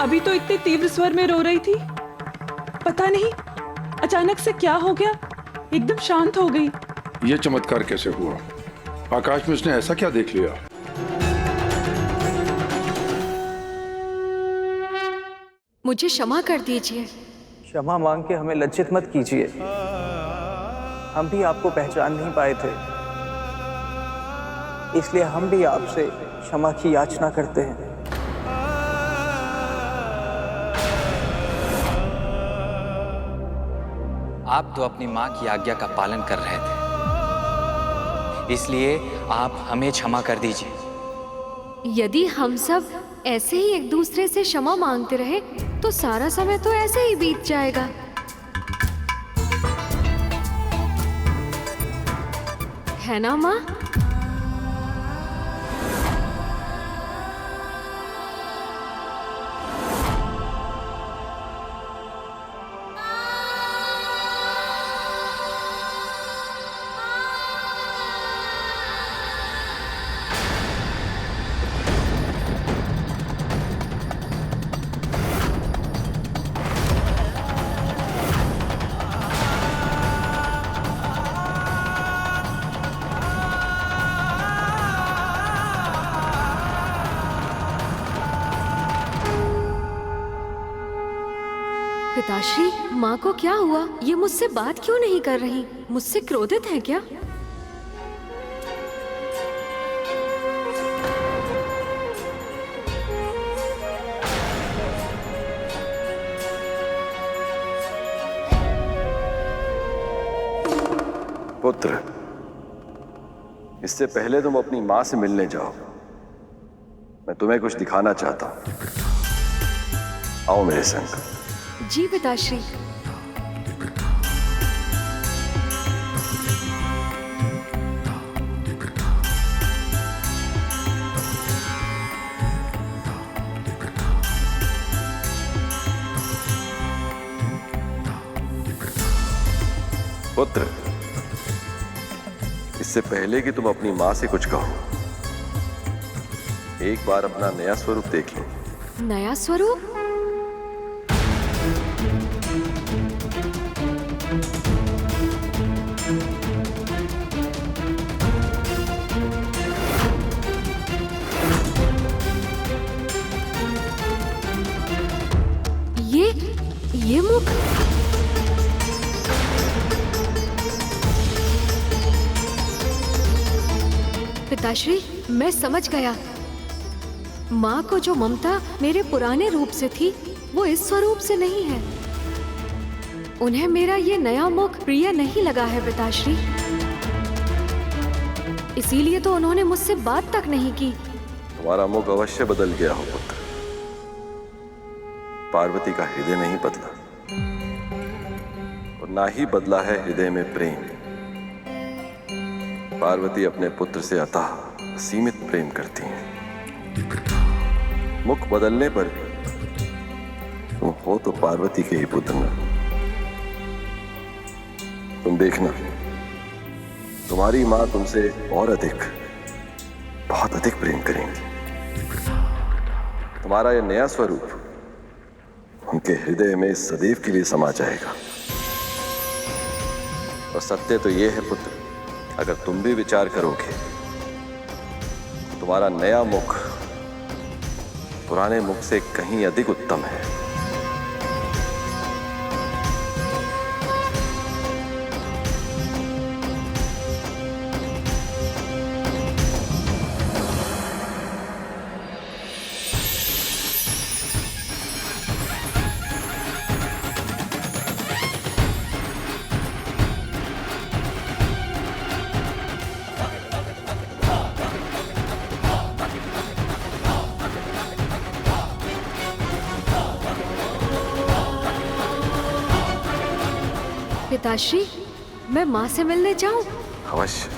अभी तो इतने तीव्र स्वर में रो रही थी, पता नहीं अचानक से क्या हो गया, एकदम शांत हो गई। ये चमत्कार कैसे हुआ? आकाश में उसने ऐसा क्या देख लिया? मुझे क्षमा कर दीजिए। क्षमा मांग के हमें लज्जित मत कीजिए, हम भी आपको पहचान नहीं पाए थे, इसलिए हम भी आपसे क्षमा की याचना करते हैं। आप तो अपनी माँ की आज्ञा का पालन कर रहे थे, इसलिए आप हमें क्षमा कर दीजिए। यदि हम सब ऐसे ही एक दूसरे से क्षमा मांगते रहे तो सारा समय तो ऐसे ही बीत जाएगा। है ना माँ? पिताश्री, माँ को क्या हुआ? ये मुझसे बात क्यों नहीं कर रही? मुझसे क्रोधित है क्या? पुत्र, इससे पहले तुम अपनी माँ से मिलने जाओ, मैं तुम्हें कुछ दिखाना चाहता हूं। आओ मेरे संग। जी पिताश्री। पुत्र, इससे पहले कि तुम अपनी माँ से कुछ कहो, एक बार अपना नया स्वरूप देख लो। नया स्वरूप? ये मुख? पिताश्री, मैं समझ गया। माँ को जो ममता मेरे पुराने रूप से थी, वो इस स्वरूप से नहीं है। उन्हें मेरा ये नया मुख प्रिय नहीं लगा है पिताश्री, इसीलिए तो उन्होंने मुझसे बात तक नहीं की। तुम्हारा मुख अवश्य बदल गया हो पुत्र, पार्वती का हृदय नहीं बदला, और ना ही बदला है हृदय में प्रेम। पार्वती अपने पुत्र से अथाह सीमित प्रेम करती हैं। मुख बदलने पर तुम हो तो पार्वती के ही पुत्र न। तुम देखना, तुम्हारी मां तुमसे और अधिक, बहुत अधिक प्रेम करेंगी। तुम्हारा यह नया स्वरूप उनके हृदय में सदैव के लिए समा जाएगा। और सत्य तो यह है पुत्र, अगर तुम भी विचार करोगे, तुम्हारा नया मुख पुराने मुख से कहीं अधिक उत्तम है। पिताश्री, मैं माँ से मिलने जाऊं? अवश्य।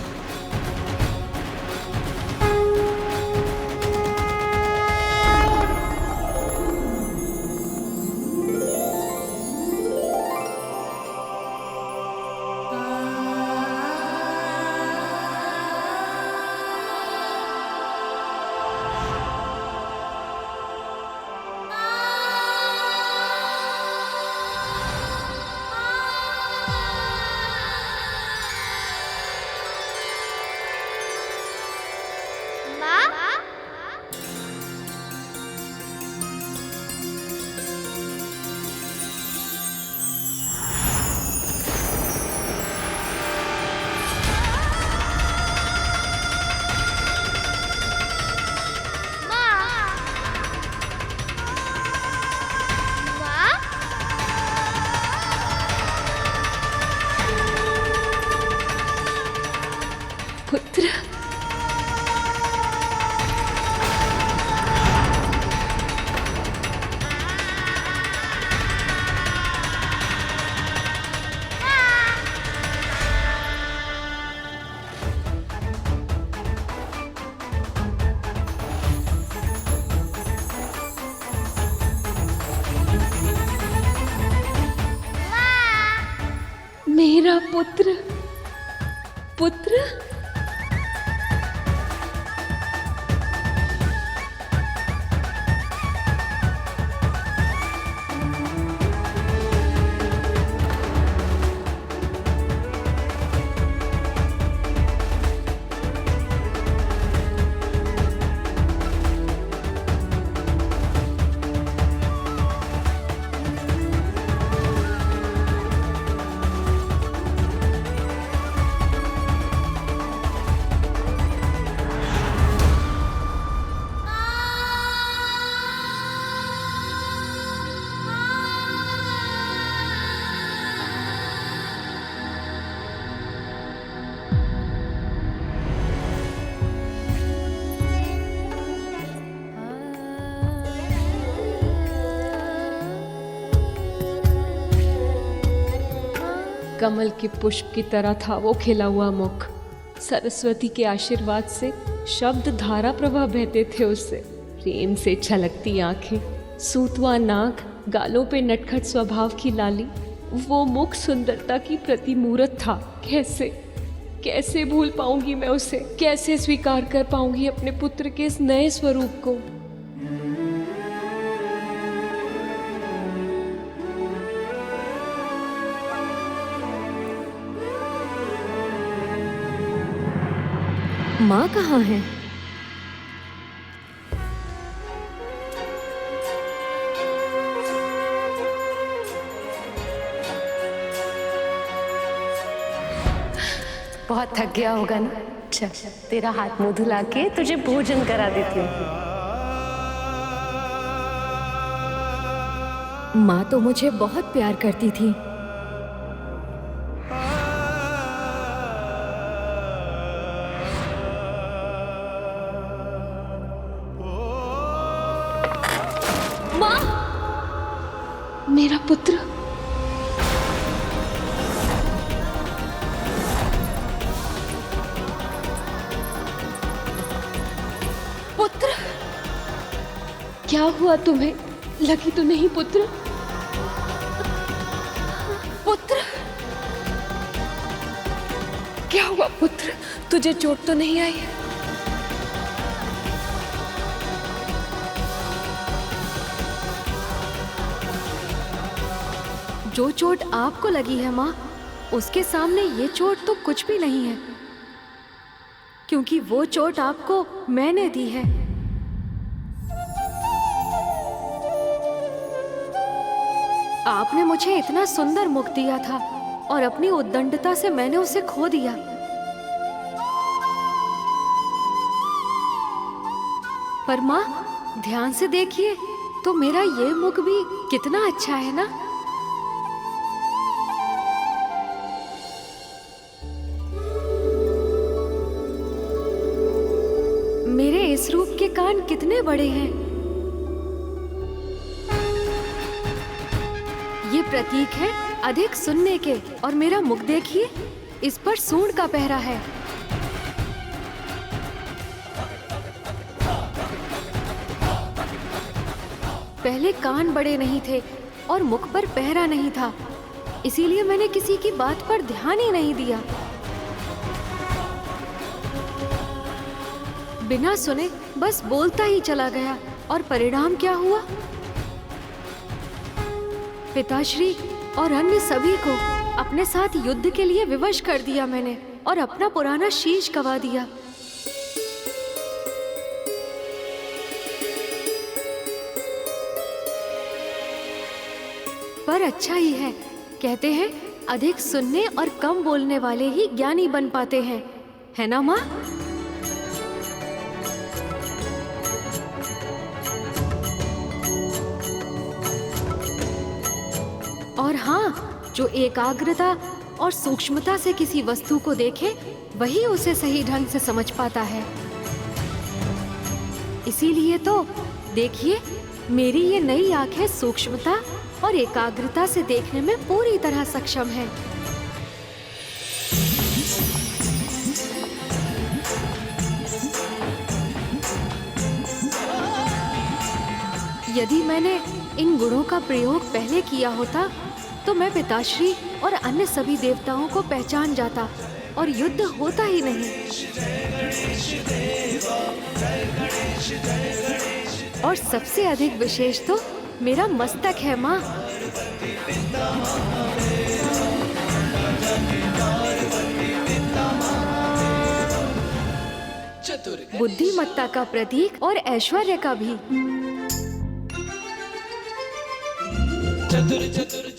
पुत्र पुत्र। कमल के पुष्प की तरह था वो खिला हुआ मुख। सरस्वती के आशीर्वाद से शब्द धारा प्रवाह बहते थे उससे। प्रेम से छलकती आंखें, सूतवा नाक, गालों पे नटखट स्वभाव की लाली, वो मुख सुंदरता की प्रतिमूर्त था। कैसे कैसे भूल पाऊंगी मैं उसे? कैसे स्वीकार कर पाऊंगी अपने पुत्र के इस नए स्वरूप को? माँ कहाँ है? बहुत थक गया होगा ना? चल तेरा हाथ मुंह धुला के तुझे भोजन करा देती हूँ। माँ तो मुझे बहुत प्यार करती थी। मेरा पुत्र। पुत्र, क्या हुआ तुम्हें? लगी तो नहीं पुत्र? पुत्र, क्या हुआ पुत्र? तुझे चोट तो नहीं आई? जो चोट आपको लगी है माँ, उसके सामने ये चोट तो कुछ भी नहीं है, क्योंकि वो चोट आपको मैंने दी है। आपने मुझे इतना सुंदर मुख दिया था और अपनी उद्दंडता से मैंने उसे खो दिया। पर माँ, ध्यान से देखिए तो मेरा ये मुख भी कितना अच्छा है ना? मेरे इस रूप के कान कितने बड़े हैं। ये प्रतीक है अधिक सुनने के। और मेरा मुख देखिए, इस पर सूंड का पहरा है। पहले कान बड़े नहीं थे और मुख पर पहरा नहीं था, इसीलिए मैंने किसी की बात पर ध्यान ही नहीं दिया। बिना सुने बस बोलता ही चला गया और परिणाम क्या हुआ? पिताश्री और अन्य सभी को अपने साथ युद्ध के लिए विवश कर दिया मैंने और अपना पुराना शीश गवा दिया। पर अच्छा ही है, कहते हैं अधिक सुनने और कम बोलने वाले ही ज्ञानी बन पाते हैं, है ना माँ? और हाँ, जो एकाग्रता और सूक्ष्मता से किसी वस्तु को देखे, वही उसे सही ढंग से समझ पाता है। इसीलिए तो देखिए, मेरी ये नई आंखें सूक्ष्मता और एकाग्रता से देखने में पूरी तरह सक्षम है। यदि मैंने इन गुणों का प्रयोग पहले किया होता तो मैं पिताश्री और अन्य सभी देवताओं को पहचान जाता और युद्ध होता ही नहीं। और सबसे अधिक विशेष तो मेरा मस्तक है माँ। बुद्धिमत्ता का प्रतीक और ऐश्वर्य का भी,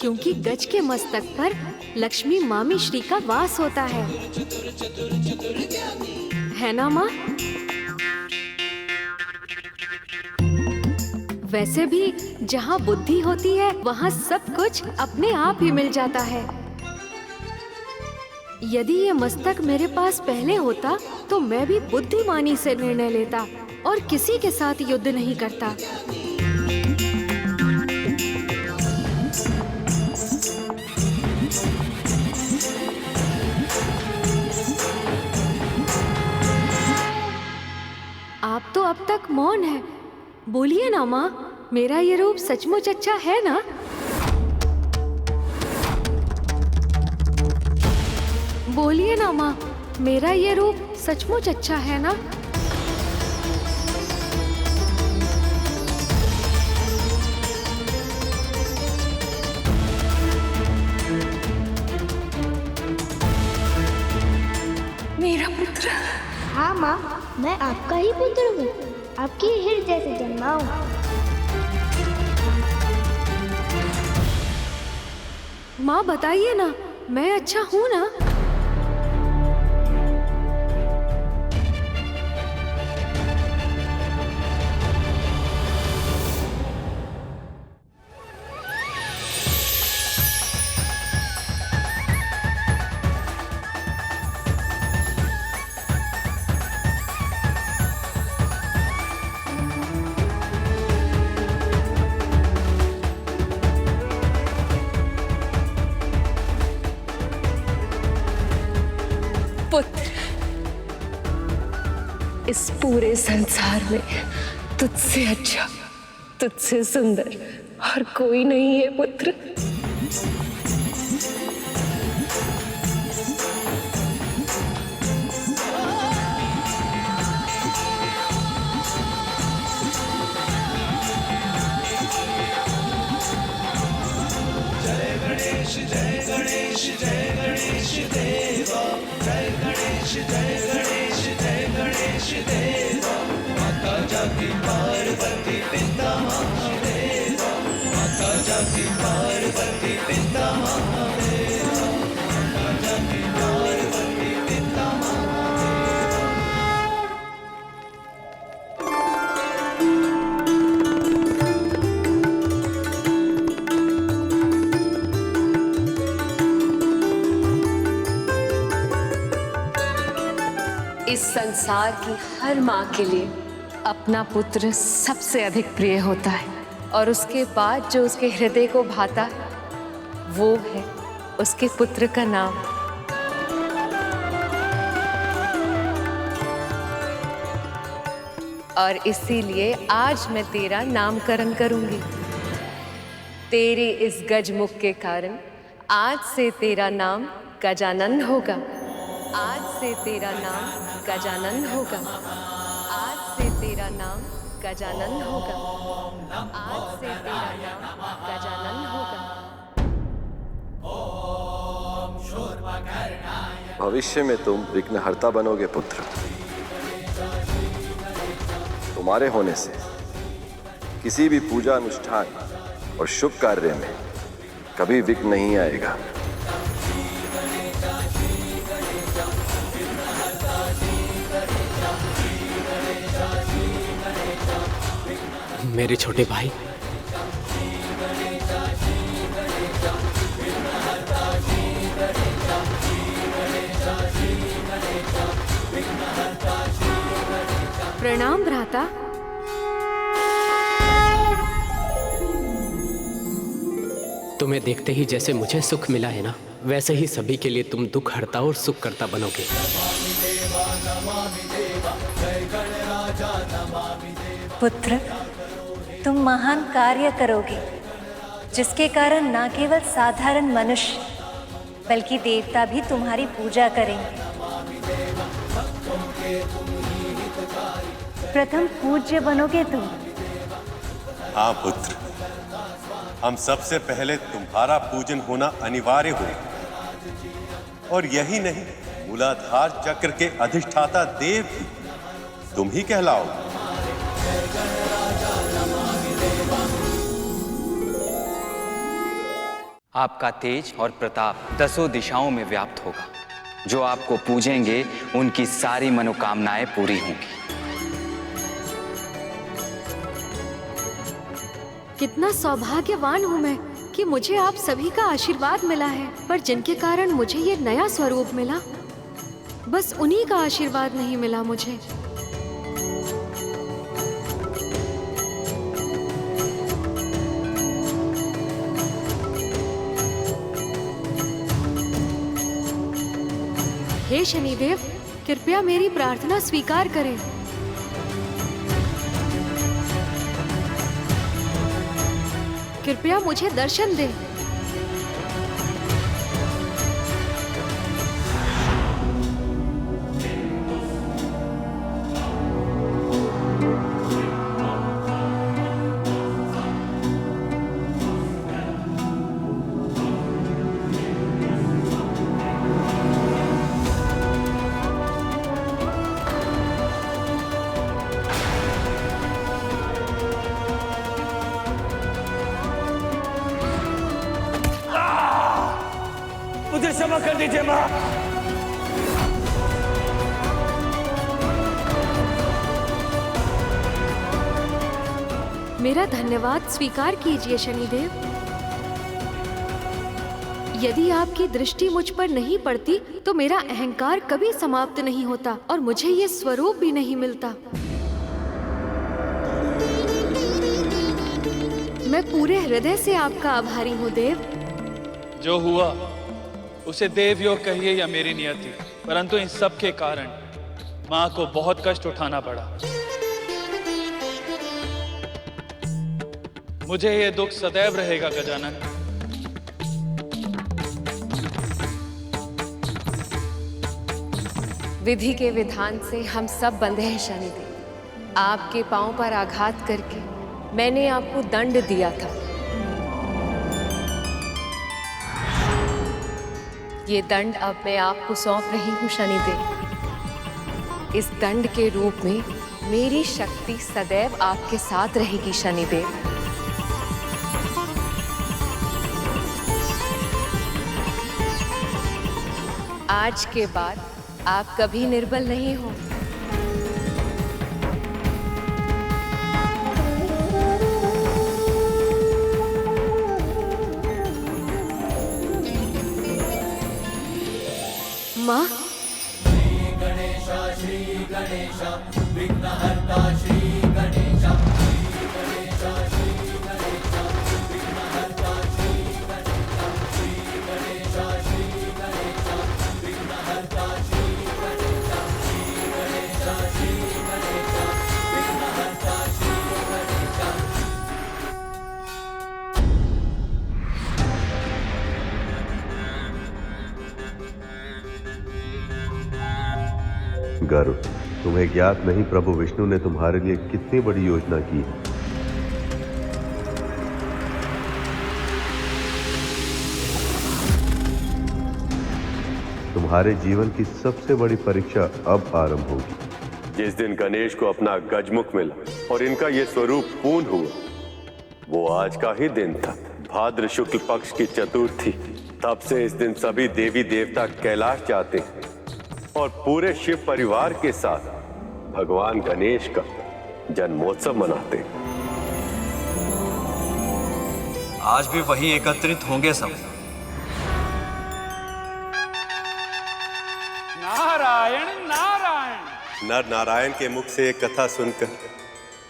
क्योंकि गज के मस्तक पर लक्ष्मी मामी श्री का वास होता है ना माँ? वैसे भी जहाँ बुद्धि होती है वहाँ सब कुछ अपने आप ही मिल जाता है। यदि ये मस्तक मेरे पास पहले होता तो मैं भी बुद्धिमानी से निर्णय लेता और किसी के साथ युद्ध नहीं करता। आप तो अब तक मौन है, बोलिए ना माँ, मेरा ये रूप सचमुच अच्छा है ना? बोलिए ना माँ, मेरा ये रूप सचमुच अच्छा है ना? मेरा पुत्र। हाँ माँ, मैं आपका ही पुत्र हूँ, आपके हृदय से जन्मा हूँ। माँ बताइए ना, मैं अच्छा हूँ ना? पुत्र, इस पूरे संसार में तुझसे अच्छा, तुझसे सुंदर और कोई नहीं है पुत्र। जय गणेश जय गणेश जय गणेश देवा, जय गणेश जय गणेश जय गणेश देवा। माता जाकी पार्वती पिता महादेवा, माता जाकी पार्वती पिता महादेवा, माता जाकी पार्वती पिता इस संसार की हर माँ के लिए अपना पुत्र सबसे अधिक प्रिय होता है, और उसके बाद जो उसके हृदय को भाता है वो है उसके पुत्र का नाम। और इसीलिए आज मैं तेरा नामकरण करूंगी। तेरे इस गजमुख के कारण आज से तेरा नाम गजानन होगा। आज से तेरा नाम गजानन होगा। आज से तेरा नाम गजानन होगा। आज से तेरा नाम गजानन होगा। भविष्य में तुम विघ्नहर्ता बनोगे पुत्र। तुम्हारे होने से किसी भी पूजा अनुष्ठान और शुभ कार्य में कभी विघ्न नहीं आएगा। मेरे छोटे भाई, प्रणाम भ्राता। तुम्हें देखते ही जैसे मुझे सुख मिला है ना, वैसे ही सभी के लिए तुम दुख हरता और सुख करता बनोगे। पुत्र, तुम महान कार्य करोगे जिसके कारण न केवल साधारण मनुष्य बल्कि देवता भी तुम्हारी पूजा करेंगे। प्रथम पूज्य बनोगे तुम। हाँ पुत्र, हम सबसे पहले तुम्हारा पूजन होना अनिवार्य होगा। और यही नहीं, मूलाधार चक्र के अधिष्ठाता देव भी तुम ही कहलाओगे। आपका तेज और प्रताप 10 दिशाओं में व्याप्त होगा। जो आपको पूजेंगे उनकी सारी मनोकामनाएं पूरी होंगी। कितना सौभाग्यवान हूँ मैं कि मुझे आप सभी का आशीर्वाद मिला है। पर जिनके कारण मुझे ये नया स्वरूप मिला, बस उन्हीं का आशीर्वाद नहीं मिला मुझे। हे शनिदेव, कृपया मेरी प्रार्थना स्वीकार करें। कृपया मुझे दर्शन दें। मुझे क्षमा कर दीजिए माँ। मेरा धन्यवाद स्वीकार कीजिए शनिदेव। यदि आपकी दृष्टि मुझ पर नहीं पड़ती तो मेरा अहंकार कभी समाप्त नहीं होता और मुझे ये स्वरूप भी नहीं मिलता। मैं पूरे हृदय से आपका आभारी हूँ देव। जो हुआ उसे देव योग कहिए या मेरी नियति, परंतु इन सब के कारण माँ को बहुत कष्ट उठाना पड़ा। मुझे ये दुख सदैव रहेगा गजानन। विधि के विधान से हम सब बंधे हैं शनिदेव। आपके पांव पर आघात करके मैंने आपको दंड दिया था। ये दंड अब मैं आपको सौंप रही हूँ शनिदेव। इस दंड के रूप में मेरी शक्ति सदैव आपके साथ रहेगी शनिदेव। आज के बाद आप कभी निर्बल नहीं हो। माँ, श्री गणेश विघ्नहर्ता श्री गणेश, श्री गणेश विघ्नहर्ता श्री गणेश, श्री गणेश विघ्नहर्ता श्री गणेश, श्री गणेश विघ्नहर्ता श्री गरुड़, तुम्हें ज्ञात नहीं प्रभु विष्णु ने तुम्हारे लिए कितनी बड़ी योजना की है। तुम्हारे जीवन की सबसे बड़ी परीक्षा अब आरंभ होगी। जिस दिन गणेश को अपना गजमुख मिला और इनका ये स्वरूप पूर्ण हुआ, वो आज का ही दिन था। भाद्र शुक्ल पक्ष की चतुर्थी। तब से इस दिन सभी देवी देवता कैलाश जाते हैं और पूरे शिव परिवार के साथ भगवान गणेश का जन्मोत्सव मनाते हैं। आज भी वही एकत्रित होंगे सब। नारायण नारायण। नर नारायण के मुख से एक कथा सुनकर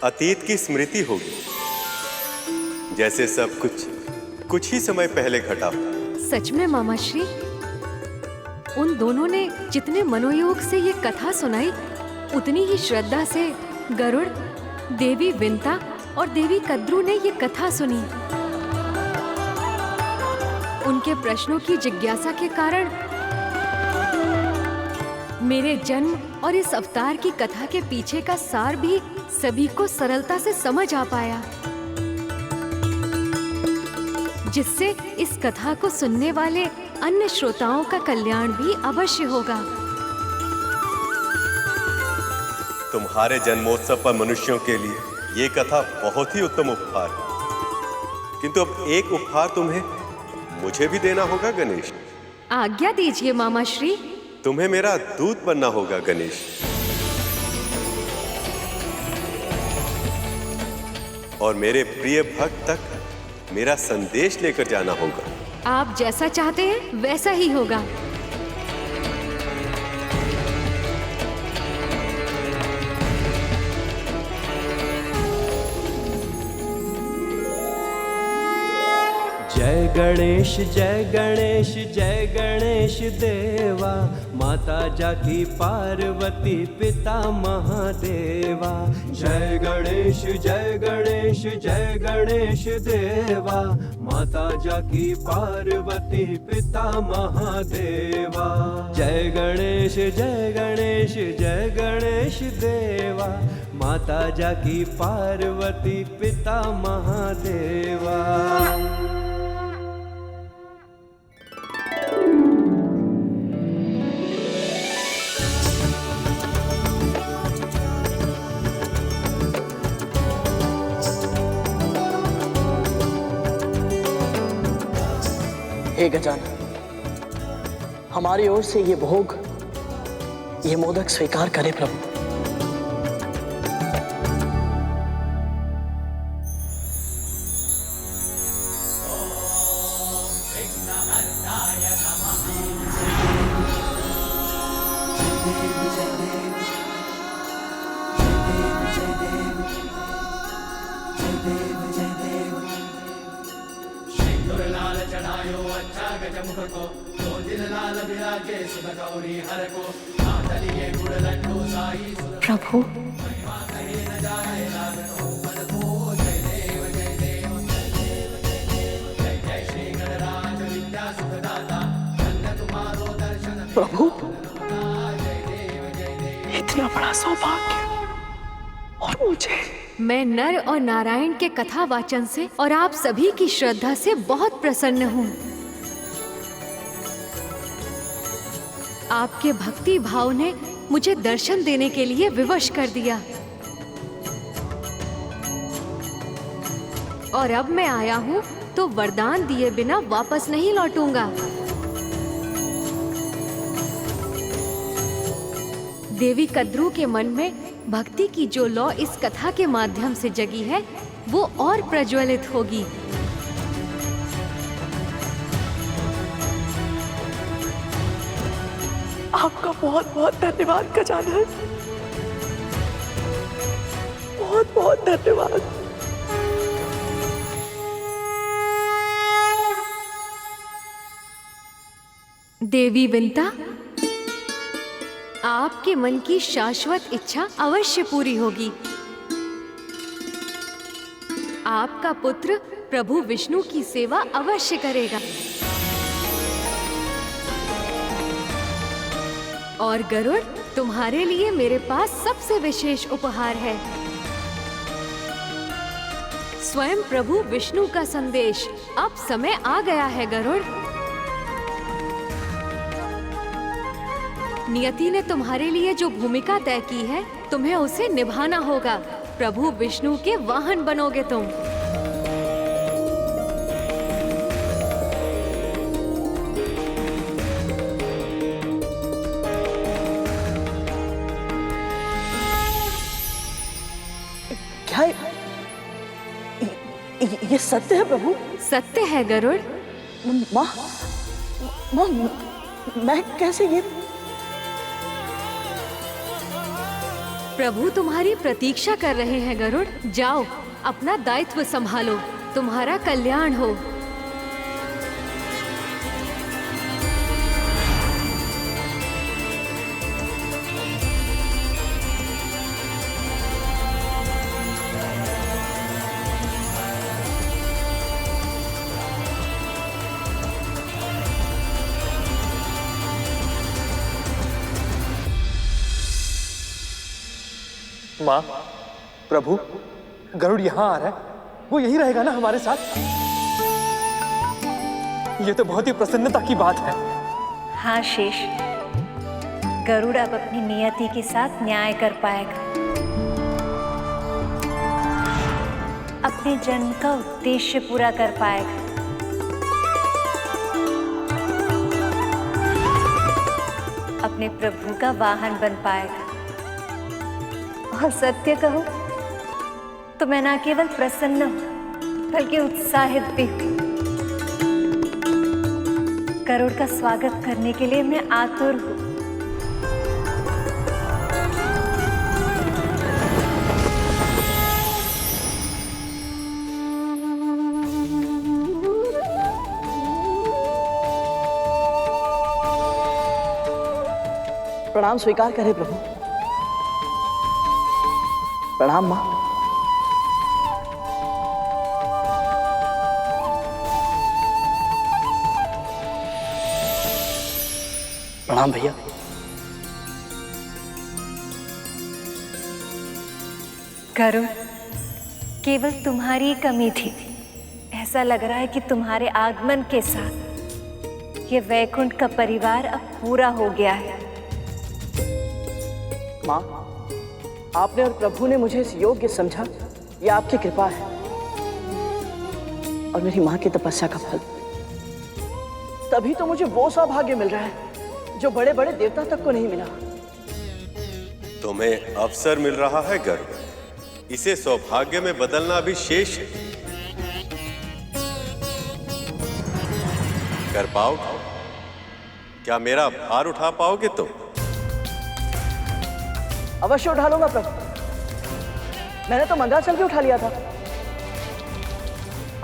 अतीत की स्मृति होगी, जैसे सब कुछ ही समय पहले घटा। सच में मामा श्री, उन दोनों ने जितने मनोयोग से ये कथा सुनाई, उतनी ही श्रद्धा से गरुड़, देवी विंता और देवी कद्रू ने ये कथा सुनी। उनके प्रश्नों की जिज्ञासा के कारण मेरे जन्म और इस अवतार की कथा के पीछे का सार भी सभी को सरलता से समझ आ पाया, जिससे इस कथा को सुनने वाले अन्य श्रोताओं का कल्याण भी अवश्य होगा। तुम्हारे जन्मोत्सव पर मनुष्यों के लिए ये कथा बहुत ही उत्तम उपहार है, किंतु अब एक उपहार तुम्हें मुझे भी देना होगा गणेश। आज्ञा दीजिए मामा श्री। तुम्हें मेरा दूत बनना होगा गणेश, और मेरे प्रिय भक्त तक मेरा संदेश लेकर जाना होगा। आप जैसा चाहते हैं वैसा ही होगा। जय गणेश जय गणेश जय गणेश देवा, माता जाकी पार्वती पिता महादेवा। जय गणेश जय गणेश जय गणेश देवा, माता जाकी पार्वती पिता महादेवा। जय गणेश जय गणेश जय गणेश देवा, माता जाकी पार्वती पिता महादेवा। हे गजानन, हमारी ओर से ये भोग, ये मोदक स्वीकार करें प्रभु। प्रभु, प्रभु, इतना बड़ा सौभाग्य और मुझे। मैं नर और नारायण के कथा वाचन से और आप सभी की श्रद्धा से बहुत प्रसन्न हूँ। आपके भक्ति भाव ने मुझे दर्शन देने के लिए विवश कर दिया, और अब मैं आया हूँ तो वरदान दिए बिना वापस नहीं लौटूंगा। देवी कद्रू के मन में भक्ति की जो लौ इस कथा के माध्यम से जगी है, वो और प्रज्वलित होगी। आपका बहुत बहुत धन्यवाद गजानन, बहुत बहुत धन्यवाद। देवी विंता, आपके मन की शाश्वत इच्छा अवश्य पूरी होगी। आपका पुत्र प्रभु विष्णु की सेवा अवश्य करेगा, और गरुड़, तुम्हारे लिए मेरे पास सबसे विशेष उपहार है। स्वयं प्रभु विष्णु का संदेश। अब समय आ गया है गरुड़। नियति ने तुम्हारे लिए जो भूमिका तय की है, तुम्हें उसे निभाना होगा। प्रभु विष्णु के वाहन बनोगे तुम। क्या ये सत्य है प्रभु? सत्य है गरुड़। माँ, मैं कैसे ये? प्रभु तुम्हारी प्रतीक्षा कर रहे हैं गरुड़। जाओ, अपना दायित्व संभालो। तुम्हारा कल्याण हो। माँ, प्रभु, गरुड़ यहाँ आ रहा है, वो यही रहेगा ना हमारे साथ? ये तो बहुत ही प्रसन्नता की बात है। हाँ शेष, गरुड़ अब अपनी नियति के साथ न्याय कर पाएगा, अपने जन्म का उद्देश्य पूरा कर पाएगा। अपने प्रभु का वाहन बन पाएगा। और सत्य कहूं तो मैं ना केवल प्रसन्न हूं बल्कि उत्साहित भी हूं। गरुड़ का स्वागत करने के लिए मैं आतुर हूं। प्रणाम स्वीकार करें प्रभु। प्रणाम माँ। प्रणाम भैया। गरुड़, केवल तुम्हारी ही कमी थी। ऐसा लग रहा है कि तुम्हारे आगमन के साथ ये वैकुंठ का परिवार अब पूरा हो गया है। माँ, आपने और प्रभु ने मुझे इस योग्य समझा, ये आपकी कृपा है और मेरी माँ की तपस्या का फल। तभी तो मुझे वो सौभाग्य मिल रहा है जो बड़े बड़े देवता तक को नहीं मिला। तुम्हें अवसर मिल रहा है गरुड़, इसे सौभाग्य में बदलना अभी शेष है। कर पाओगे? क्या मेरा भार उठा पाओगे तुम? अवश्य उठा लूंगा प्रभु। मैंने तो मंदराचल भी उठा लिया था।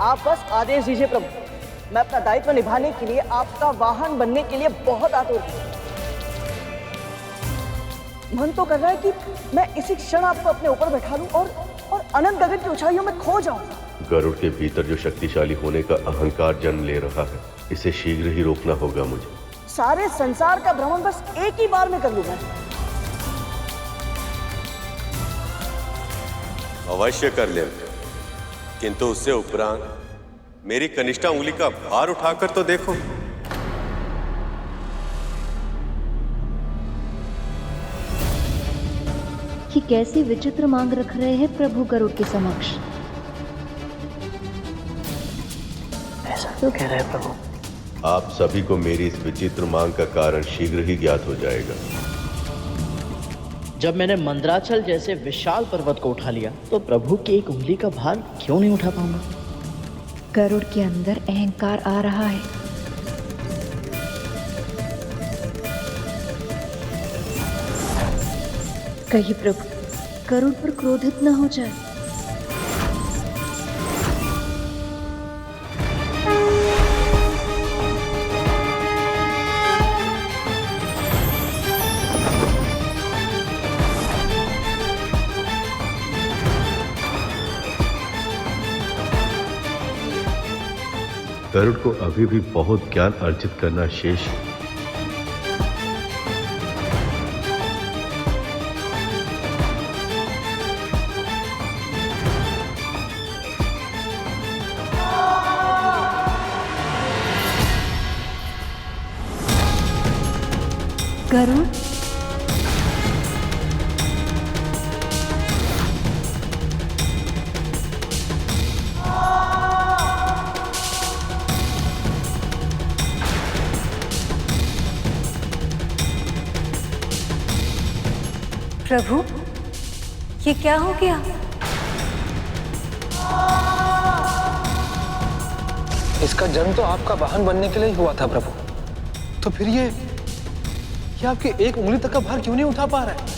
आप बस आदेश दीजिए प्रभु, मैं अपना दायित्व निभाने के लिए, आपका वाहन बनने के लिए बहुत आतुर हूं। मन तो कर रहा है कि मैं इसी क्षण आपको अपने ऊपर बैठा लूं और अनंत गगन की ऊंचाइयों में खो जाऊं। गरुड़ के भीतर जो शक्तिशाली होने का अहंकार जन्म ले रहा है, इसे शीघ्र ही रोकना होगा मुझे। सारे संसार का भ्रमण बस एक ही बार में कर लूंगा। अवश्य कर ले, किंतु उससे उपरांत मेरी कनिष्ठा उंगली का भार उठाकर तो देखो। कि कैसी विचित्र मांग रख रहे हैं प्रभु गरुड़ के समक्ष। ऐसा क्यों कह रहे हैं प्रभु? आप सभी को मेरी इस विचित्र मांग का कारण शीघ्र ही ज्ञात हो जाएगा। जब मैंने मंदराचल जैसे विशाल पर्वत को उठा लिया, तो प्रभु की एक उंगली का भार क्यों नहीं उठा पाऊंगा? गरुड़ के अंदर अहंकार आ रहा है। कहीं प्रभु गरुड़ पर क्रोधित न हो जाए। गरुड़ को अभी भी बहुत ज्ञान अर्जित करना शेष है। गरुड़, प्रभु, ये क्या हो गया? इसका जन्म तो आपका वाहन बनने के लिए ही हुआ था प्रभु। तो फिर ये आपकी एक उंगली तक का भार क्यों नहीं उठा पा रहा है?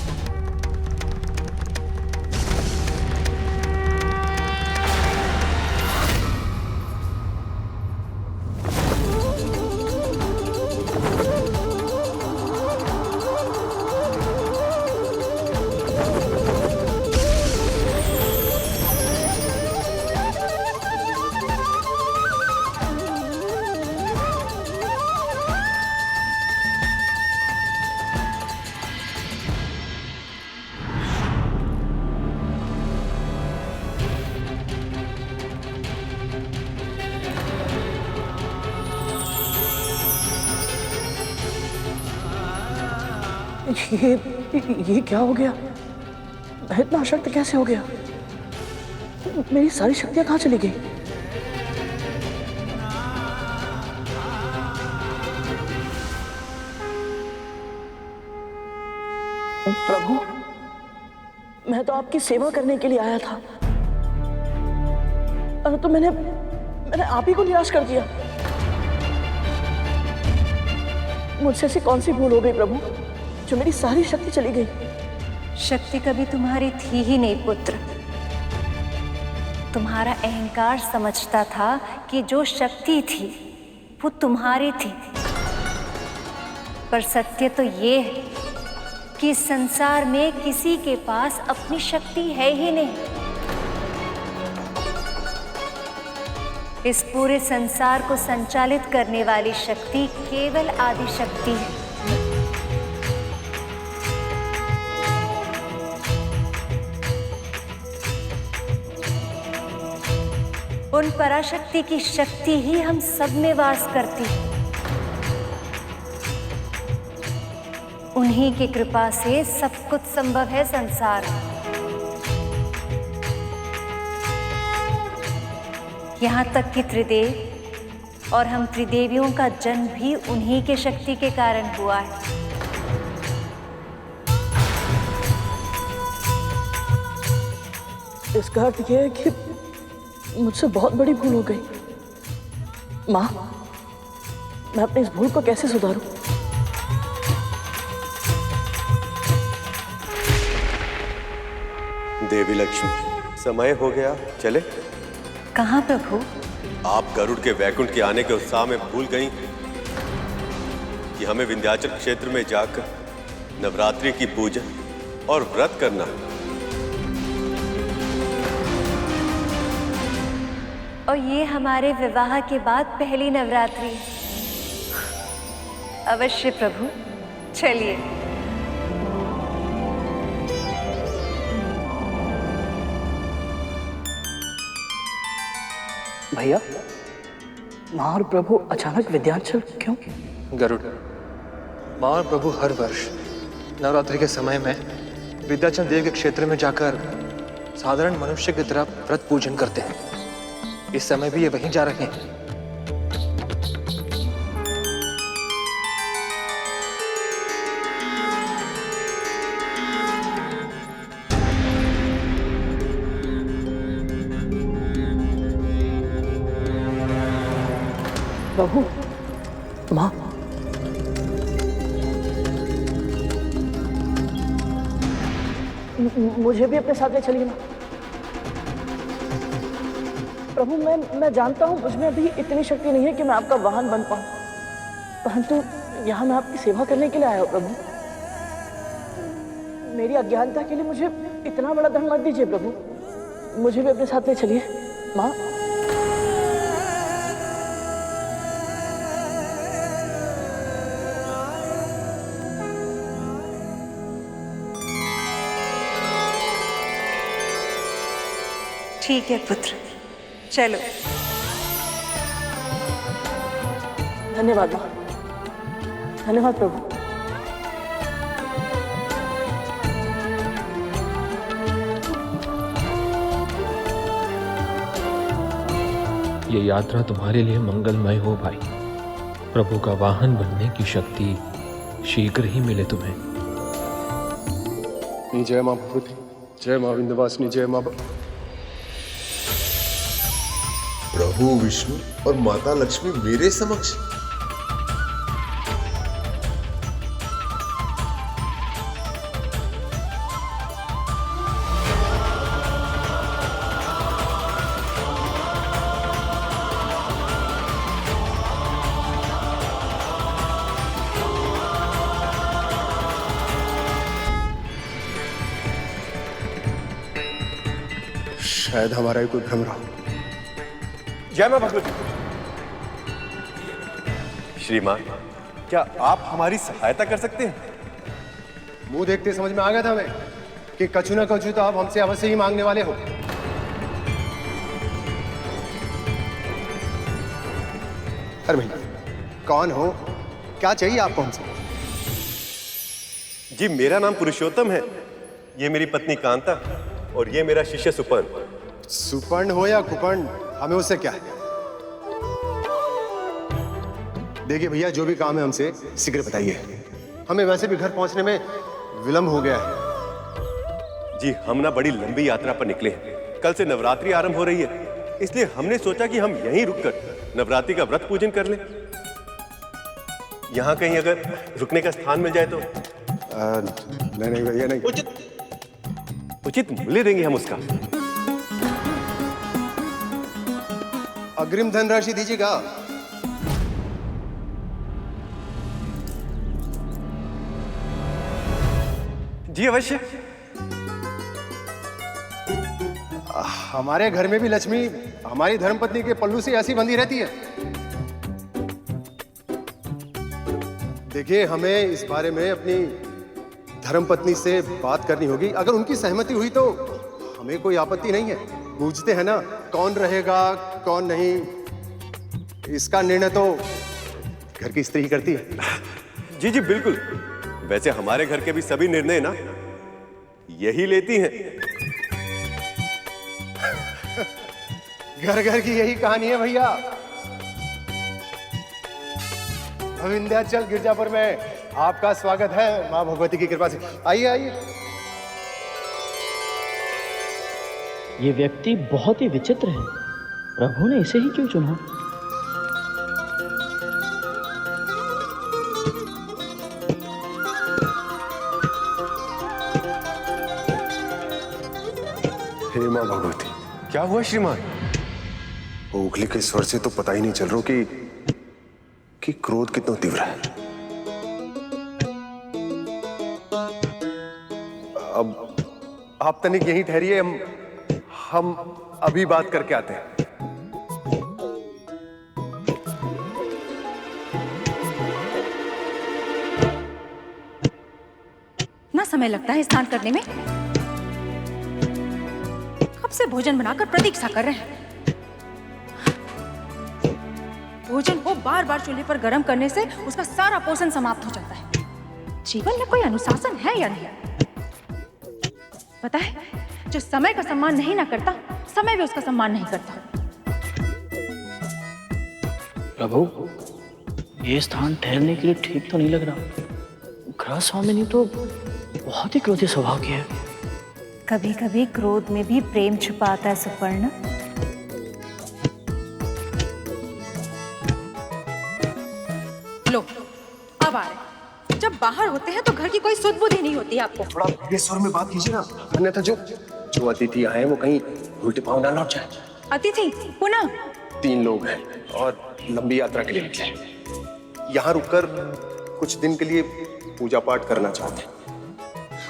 ये क्या हो गया? मैं इतना अशक्त कैसे हो गया? मेरी सारी शक्तियां कहाँ चली गई? प्रभु, मैं तो आपकी सेवा करने के लिए आया था, अरे तो मैंने आप ही को निराश कर दिया। मुझसे ऐसी कौन सी भूल हो गई प्रभु, जो मेरी सारी शक्ति चली गई? शक्ति कभी तुम्हारी थी ही नहीं पुत्र। तुम्हारा अहंकार समझता था कि जो शक्ति थी वो तुम्हारी थी, पर सत्य तो ये है कि संसार में किसी के पास अपनी शक्ति है ही नहीं। इस पूरे संसार को संचालित करने वाली शक्ति केवल आदि शक्ति है। उन पराशक्ति की शक्ति ही हम सब में वास करती है। उन्हीं की कृपा से सब कुछ संभव है संसार। यहाँ तक कि त्रिदेव और हम त्रिदेवियों का जन्म भी उन्हीं के शक्ति के कारण हुआ है। इसका अर्थ यह है कि मुझसे बहुत बड़ी भूल हो गई। माँ, मैं अपनी इस भूल को कैसे सुधारूं? देवी लक्ष्मी, समय हो गया, चले। कहाँ प्रभु? आप गरुड़ के वैकुंठ के आने के उत्साह में भूल गई कि हमें विंध्याचल क्षेत्र में जाकर नवरात्रि की पूजा और व्रत करना है। और ये हमारे विवाह के बाद पहली नवरात्रि है। अवश्य प्रभु, चलिए। भैया, माँ और प्रभु अचानक विंध्याचल क्यों? गरुड़, माँ और प्रभु हर वर्ष नवरात्रि के समय में विंध्याचल देव के क्षेत्र में जाकर साधारण मनुष्य की तरह व्रत पूजन करते हैं। इस समय भी ये वहीं जा रहे हैं। प्रभु, माँ, मुझे भी अपने साथ ले चलिए ना। प्रभु, मैं जानता हूँ मुझ में अभी इतनी शक्ति नहीं है कि मैं आपका वाहन बन पाऊँ, परंतु यहाँ मैं आपकी सेवा करने के लिए आया हूँ। प्रभु, मेरी अज्ञानता के लिए मुझे इतना बड़ा दंड मत दीजिए। प्रभु, मुझे भी अपने साथ ले चलिए। माँ, ठीक है पुत्र, चलो। धन्यवाद माँ, धन्यवाद प्रभु। ये यात्रा तुम्हारे लिए मंगलमय हो भाई। प्रभु का वाहन बनने की शक्ति शीघ्र ही मिले तुम्हें। जय मां भगवती, जय मां विंध्यवासिनी, जय मां। प्रभु विष्णु और माता लक्ष्मी मेरे समक्ष। शायद हमारा ही कोई भ्रम रहा। जय मां भगवती। श्रीमान, क्या आप हमारी सहायता कर सकते हैं? मुंह देखते समझ में आ गया था हमें कि कछु ना कछु तो आप हमसे अवश्य ही मांगने वाले हो। अरे भैया, कौन हो, क्या चाहिए आपको हमसे? जी मेरा नाम पुरुषोत्तम है, ये मेरी पत्नी कांता और ये मेरा शिष्य सुपर्ण। सुपर्ण हो या कुपर्ण, हमें उससे क्या है? देखिए भैया, जो भी काम है हमसे शीघ्र बताइए, हमें वैसे भी घर पहुंचने में विलंब हो गया है। जी हम ना बड़ी लंबी यात्रा पर निकले हैं, कल से नवरात्रि आरंभ हो रही है, इसलिए हमने सोचा कि हम यहीं रुककर नवरात्रि का व्रत पूजन कर लें। यहाँ कहीं अगर रुकने का स्थान मिल जाए तो। नहीं भैया नहीं। उचित मूल्य देंगे हम उसका। अग्रिम धनराशि दीजिएगा। जी अवश्य। हमारे घर में भी लक्ष्मी हमारी धर्मपत्नी के पल्लू से ऐसी बंधी रहती है। देखिए, हमें इस बारे में अपनी धर्मपत्नी से बात करनी होगी। अगर उनकी सहमति हुई तो हमें कोई आपत्ति नहीं है। पूछते हैं ना, कौन रहेगा कौन नहीं, इसका निर्णय तो घर की स्त्री ही करती है। जी जी बिल्कुल, वैसे हमारे घर के भी सभी निर्णय ना यही लेती हैं। घर घर की यही कहानी है भैया। विंध्याचल गिरजापुर में आपका स्वागत है मां भगवती की कृपा से। आइए आइए। ये व्यक्ति बहुत ही विचित्र है, प्रभु ने इसे ही क्यों चुना? हे मां भगवती। क्या हुआ श्रीमान? ओखली के स्वर से तो पता ही नहीं चल रहा कि क्रोध कितना तीव्र है। अब आप तनिक यहीं ठहरिए, हम अभी बात करके आते हैं। ना समय लगता है स्नान करने में, कब से भोजन बनाकर प्रतीक्षा कर रहे हैं। भोजन को बार बार चूल्हे पर गर्म करने से उसका सारा पोषण समाप्त हो जाता है। जीवन में कोई अनुशासन है या नहीं? पता है, जो समय का सम्मान नहीं ना करता, समय भी उसका सम्मान नहीं करता। प्रभु, ये स्थान ठहरने के लिए ठीक तो नहीं लग रहा। ग्रह स्वामिनी तो बहुत ही क्रोधी स्वभाव की है। कभी कभी क्रोध में भी प्रेम छुपा आता है सुपर्ण। लो, अब आ रहे। जब बाहर होते हैं तो घर की कोई सुध बुद्धि नहीं होती आपको। थोड़ा धीरे स्वर में बात कीजिए ना, अन्यथा जो अतिथि आए वो कहीं उल्टे पांव ना लौट जाए। अतिथि पुनः 3 लोग हैं और लंबी यात्रा के लिए निकले हैं। यहाँ रुककर कुछ दिन के लिए पूजा पाठ करना चाहते हैं।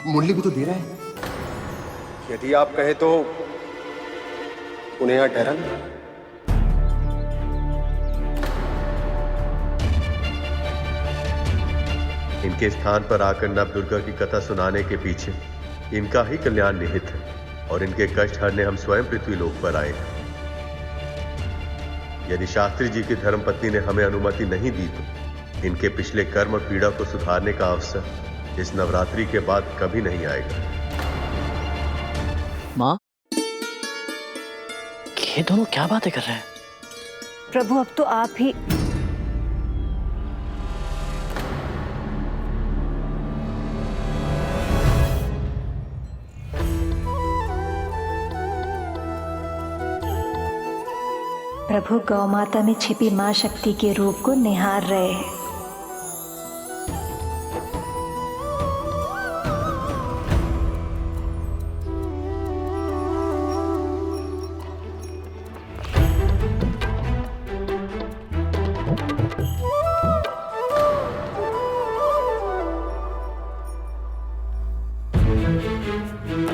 मूल्य भी तो दे रहे हैं। यदि आप कहें तो उन्हें यहाँ ठहराना। इनके स्थान पर आकर नव दुर्गा की कथा सुनाने के पीछे इनका ही कल्याण निहित है और इनके कष्ट हरने हम स्वयं पृथ्वी लोक पर आए हैं। यदि शास्त्री जी की धर्मपत्नी ने हमें अनुमति नहीं दी तो इनके पिछले कर्म और पीड़ा को सुधारने का अवसर इस नवरात्रि के बाद कभी नहीं आएगा। माँ, ये दोनों क्या बातें कर रहे हैं? प्रभु, अब तो आप ही। प्रभु गौ माता में छिपी मां शक्ति के रूप को निहार रहे हैं।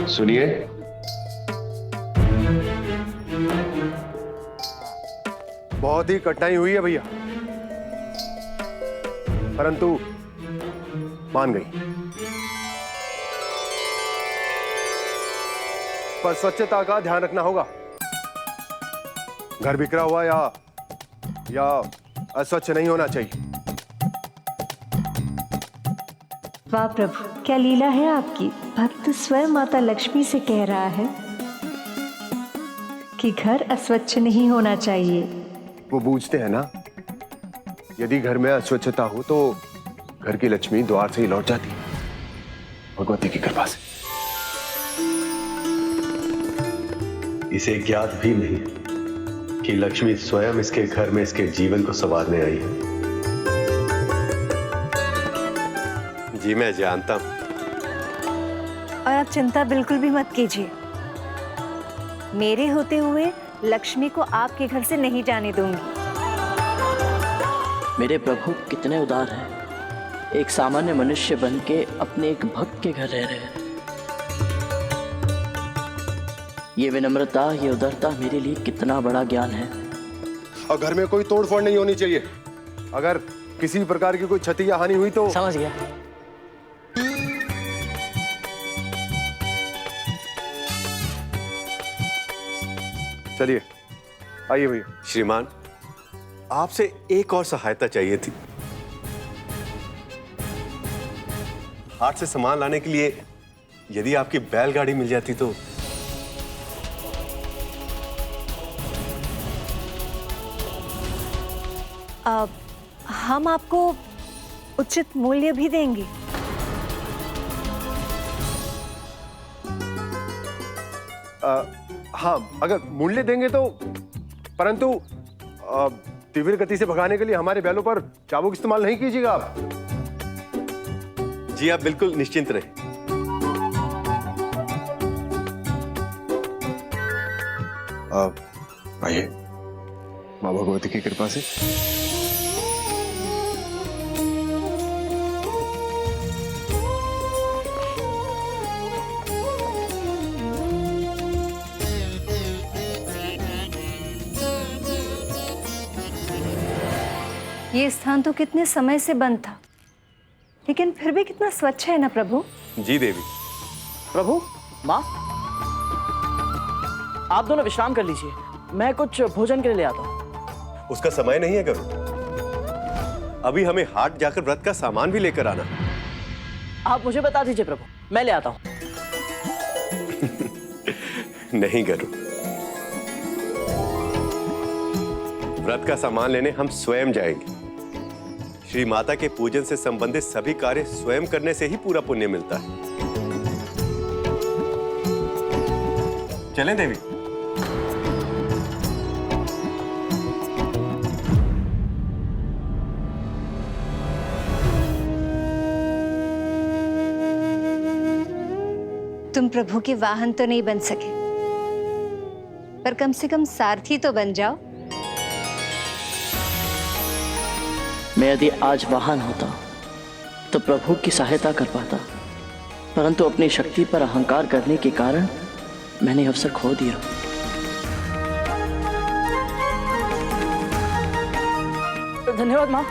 सुनिए, बहुत ही कठिनाई हुई है भैया, परंतु मान गई। पर स्वच्छता का ध्यान रखना होगा। घर बिखरा हुआ या अस्वच्छ नहीं होना चाहिए। वाह प्रभु, क्या लीला है आपकी। भक्त स्वयं माता लक्ष्मी से कह रहा है कि घर अस्वच्छ नहीं होना चाहिए। वो बूझते हैं ना, यदि घर में अस्वच्छता हो तो घर की लक्ष्मी द्वार से ही लौट जाती है, भगवती की कृपा से। इसे ज्ञात भी नहीं कि लक्ष्मी स्वयं इसके घर में इसके जीवन को संवारने आई है। जी मैं जानता हूं। और आप चिंता बिल्कुल भी मत कीजिए, मेरे होते हुए लक्ष्मी को आपके घर से नहीं जाने दूंगी। मेरे प्रभु कितने उदार हैं, एक सामान्य मनुष्य बन के अपने एक भक्त के घर रह रहे हैं। ये विनम्रता, ये उदारता मेरे लिए कितना बड़ा ज्ञान है। और घर में कोई तोड़फोड़ नहीं होनी चाहिए। अगर किसी प्रकार की कोई क्षति या हानि हुई तो समझ गया। चलिए आइए भैया। श्रीमान, आपसे एक और सहायता चाहिए थी। हाट से सामान लाने के लिए यदि आपकी बैलगाड़ी मिल जाती तो। हम आपको उचित मूल्य भी देंगे। हाँ, अगर मूल्य देंगे तो, परंतु तीव्र गति से भगाने के लिए हमारे बैलों पर चाबुक इस्तेमाल नहीं कीजिएगा आप। जी आप बिल्कुल निश्चिंत रहें। आइए, माँ भगवती की कृपा से। ये स्थान तो कितने समय से बंद था, लेकिन फिर भी कितना स्वच्छ है ना प्रभु। जी देवी। प्रभु, माँ, आप दोनों विश्राम कर लीजिए, मैं कुछ भोजन के लिए ले आता हूँ। उसका समय नहीं है गरुड़, अभी हमें हाट जाकर व्रत का सामान भी लेकर आना। आप मुझे बता दीजिए प्रभु, मैं ले आता हूँ। नहीं गरुड़, व्रत का सामान लेने हम स्वयं जाएंगे। श्री माता के पूजन से संबंधित सभी कार्य स्वयं करने से ही पूरा पुण्य मिलता है। चलें देवी। तुम प्रभु के वाहन तो नहीं बन सके, पर कम से कम सारथी तो बन जाओ। मैं यदि आज वाहन होता तो प्रभु की सहायता कर पाता, परंतु अपनी शक्ति पर अहंकार करने के कारण मैंने अवसर खो दिया। धन्यवाद माँ।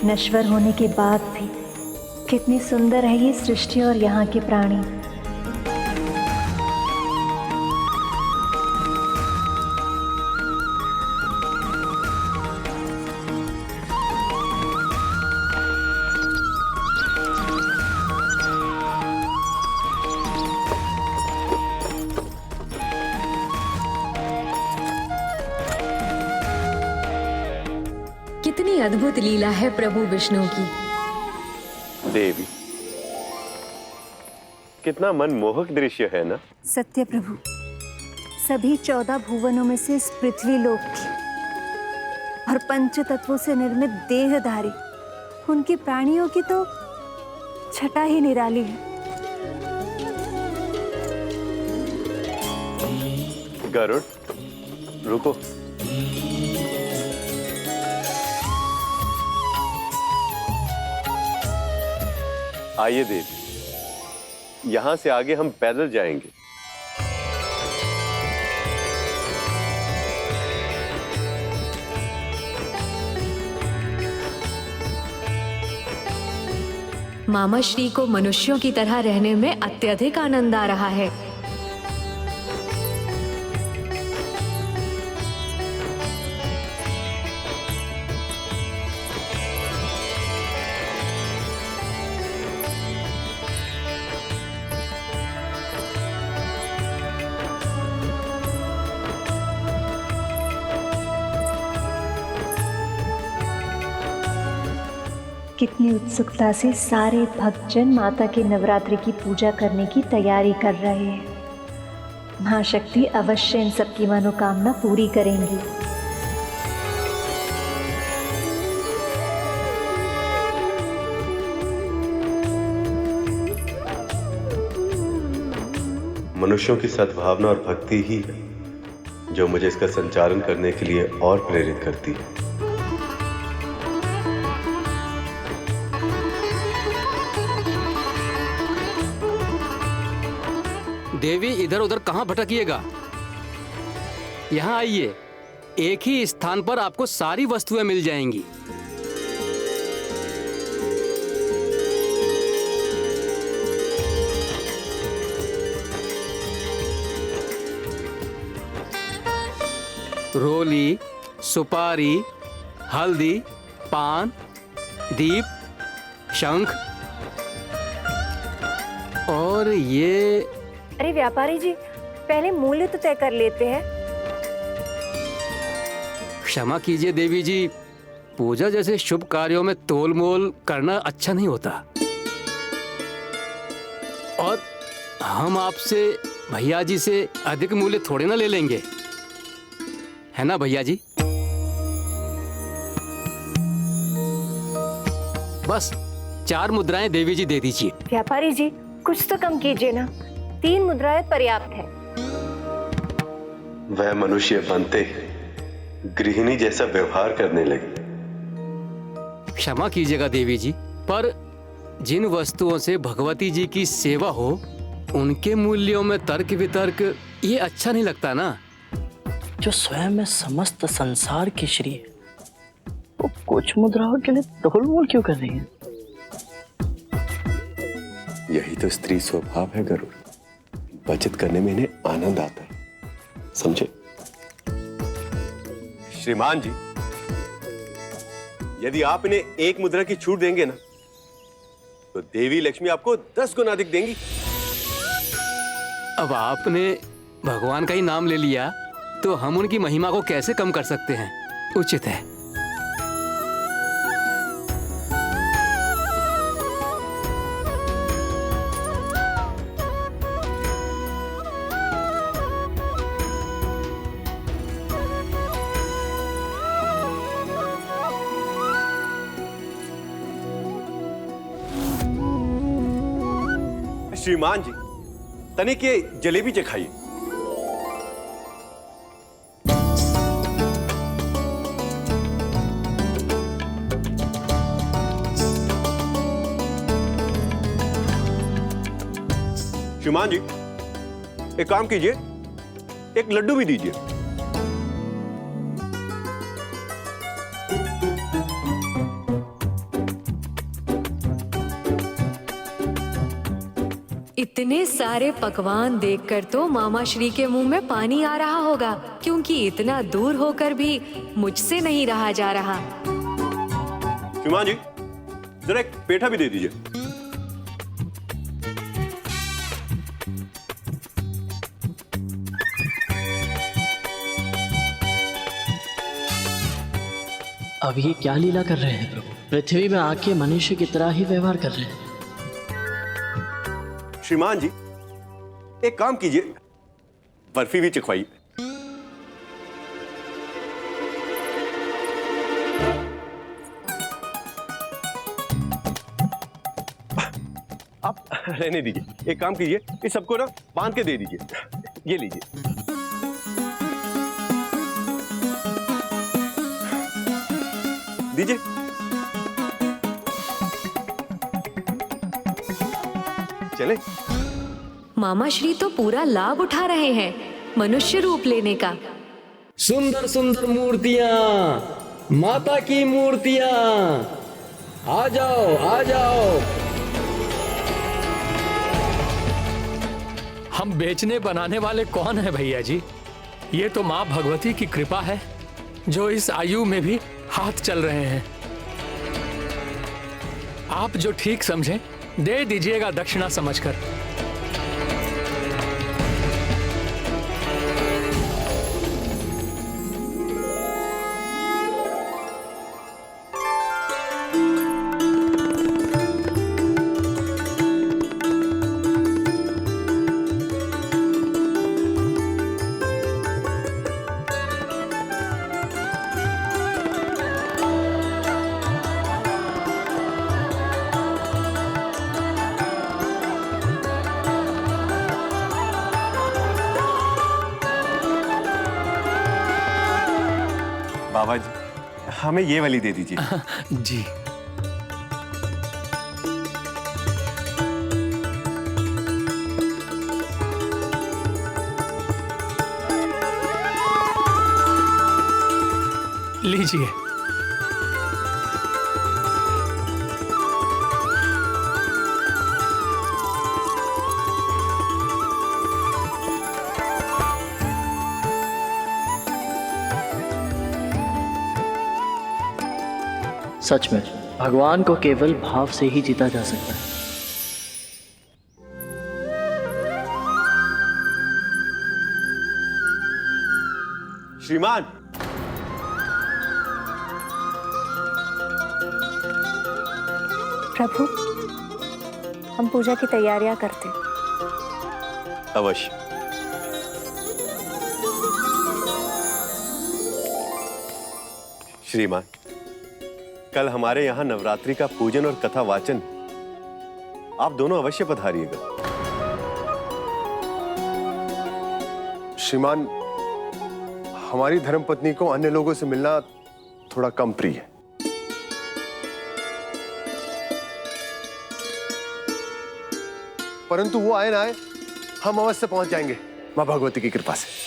नश्वर होने के बाद भी कितनी सुंदर है ये सृष्टि और यहाँ के प्राणी। कितनी अद्भुत लीला है प्रभु विष्णु की। देवी, कितना मनमोहक दृश्य है ना। सत्य प्रभु, सभी 14 भुवनों में से इस पृथ्वी लोक की और पंच तत्वों से निर्मित देहधारी उनकी प्राणियों की तो छटा ही निराली है। गरुड़, रुको। आइए देवी, यहां से आगे हम पैदल जाएंगे। मामा श्री को मनुष्यों की तरह रहने में अत्यधिक आनंद आ रहा है। कितनी उत्सुकता से सारे भक्तजन माता के नवरात्रि की पूजा करने की तैयारी कर रहे हैं। मां शक्ति अवश्य इन सबकी मनोकामना पूरी करेंगी। मनुष्यों की सद्भावना और भक्ति ही है जो मुझे इसका संचालन करने के लिए और प्रेरित करती है। देवी इधर उधर कहाँ भटकिएगा, यहाँ आइए। एक ही स्थान पर आपको सारी वस्तुएं मिल जाएंगी। रोली, सुपारी, हल्दी, पान, दीप, शंख और ये। अरे व्यापारी जी, पहले मूल्य तो तय कर लेते हैं। क्षमा कीजिए देवी जी, पूजा जैसे शुभ कार्यों में तोल मोल करना अच्छा नहीं होता। और हम आपसे भैया जी से अधिक मूल्य थोड़े ना ले लेंगे, है ना भैया जी? बस 4 मुद्राएं देवी जी दे दीजिए। व्यापारी जी, कुछ तो कम कीजिए ना, 3 मुद्राएं पर्याप्त है। वह मनुष्य बनते गृहिणी जैसा व्यवहार करने लगी। क्षमा कीजिएगा देवी जी, पर जिन वस्तुओं से भगवती जी की सेवा हो उनके मूल्यों में तर्क वितर्क ये अच्छा नहीं लगता ना। जो स्वयं में समस्त संसार की श्री है, वो कुछ मुद्राओं के लिए तोल मोल क्यों कर रही है? यही तो स्त्री स्वभाव है गरुड़, बचत करने में इन्हें आनंद आता है, समझे? श्रीमान जी, यदि आप इन्हें 1 मुद्रा की छूट देंगे ना, तो देवी लक्ष्मी आपको 10 गुना अधिक देंगी। अब आपने भगवान का ही नाम ले लिया तो हम उनकी महिमा को कैसे कम कर सकते हैं? उचित है। श्रीमान जी, तनिक ये जलेबी चखाइए। श्रीमान जी, एक काम कीजिए, एक लड्डू भी दीजिए। इतने सारे पकवान देखकर तो मामा श्री के मुंह में पानी आ रहा होगा, क्योंकि इतना दूर होकर भी मुझसे नहीं रहा जा रहा। श्रीमान जी, जरा एक पेठा भी दे दीजिए। अब ये क्या लीला कर रहे हैं प्रभु? पृथ्वी में आके मनुष्य की तरह ही व्यवहार कर रहे हैं। श्रीमान जी, एक काम कीजिए, बर्फी भी चखवाइए। आप रहने दीजिए, एक काम कीजिए, इस सबको ना बांध के दे दीजिए। ये लीजिए। दीजिए। चले। मामा श्री तो पूरा लाभ उठा रहे हैं मनुष्य रूप लेने का। सुंदर सुंदर मूर्तियां, माता की मूर्तियां, आ जाओ आ जाओ। हम बेचने बनाने वाले कौन है भैया जी? ये तो माँ भगवती की कृपा है जो इस आयु में भी हाथ चल रहे हैं। आप जो ठीक समझें दे दीजिएगा दक्षिणा समझकर। बाबा जी हमें ये वाली दे दीजिए। जी लीजिए। सच में भगवान को केवल भाव से ही जीता जा सकता है। श्रीमान, प्रभु हम पूजा की तैयारियां करते। अवश्य। श्रीमान, कल हमारे यहाँ नवरात्रि का पूजन और कथा वाचन, आप दोनों अवश्य पधारिएगा। श्रीमान, हमारी धर्मपत्नी को अन्य लोगों से मिलना थोड़ा कम प्रिय है। परंतु वो आए ना आए, हम अवश्य पहुंच जाएंगे मां भगवती की कृपा से।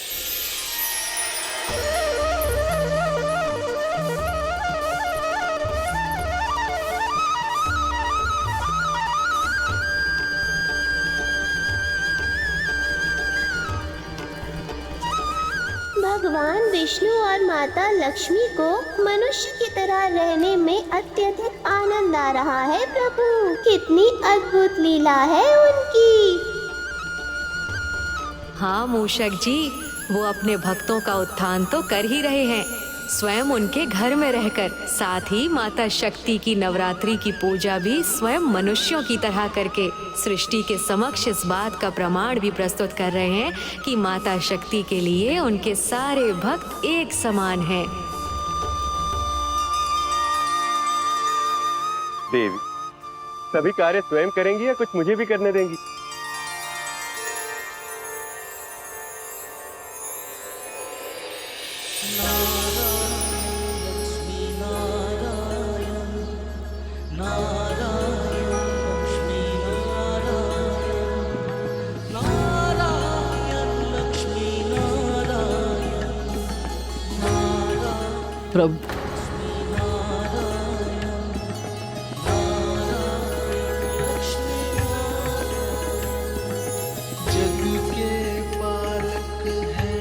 भगवान विष्णु और माता लक्ष्मी को मनुष्य की तरह रहने में अत्यधिक आनंद आ रहा है। प्रभु कितनी अद्भुत लीला है उनकी। हाँ मूषक जी, वो अपने भक्तों का उत्थान तो कर ही रहे हैं, स्वयं उनके घर में रहकर। साथ ही माता शक्ति की नवरात्रि की पूजा भी स्वयं मनुष्यों की तरह करके सृष्टि के समक्ष इस बात का प्रमाण भी प्रस्तुत कर रहे हैं कि माता शक्ति के लिए उनके सारे भक्त एक समान हैं। देवी, सभी कार्य स्वयं करेंगी या कुछ मुझे भी करने देंगी? प्रभु जग के पालक है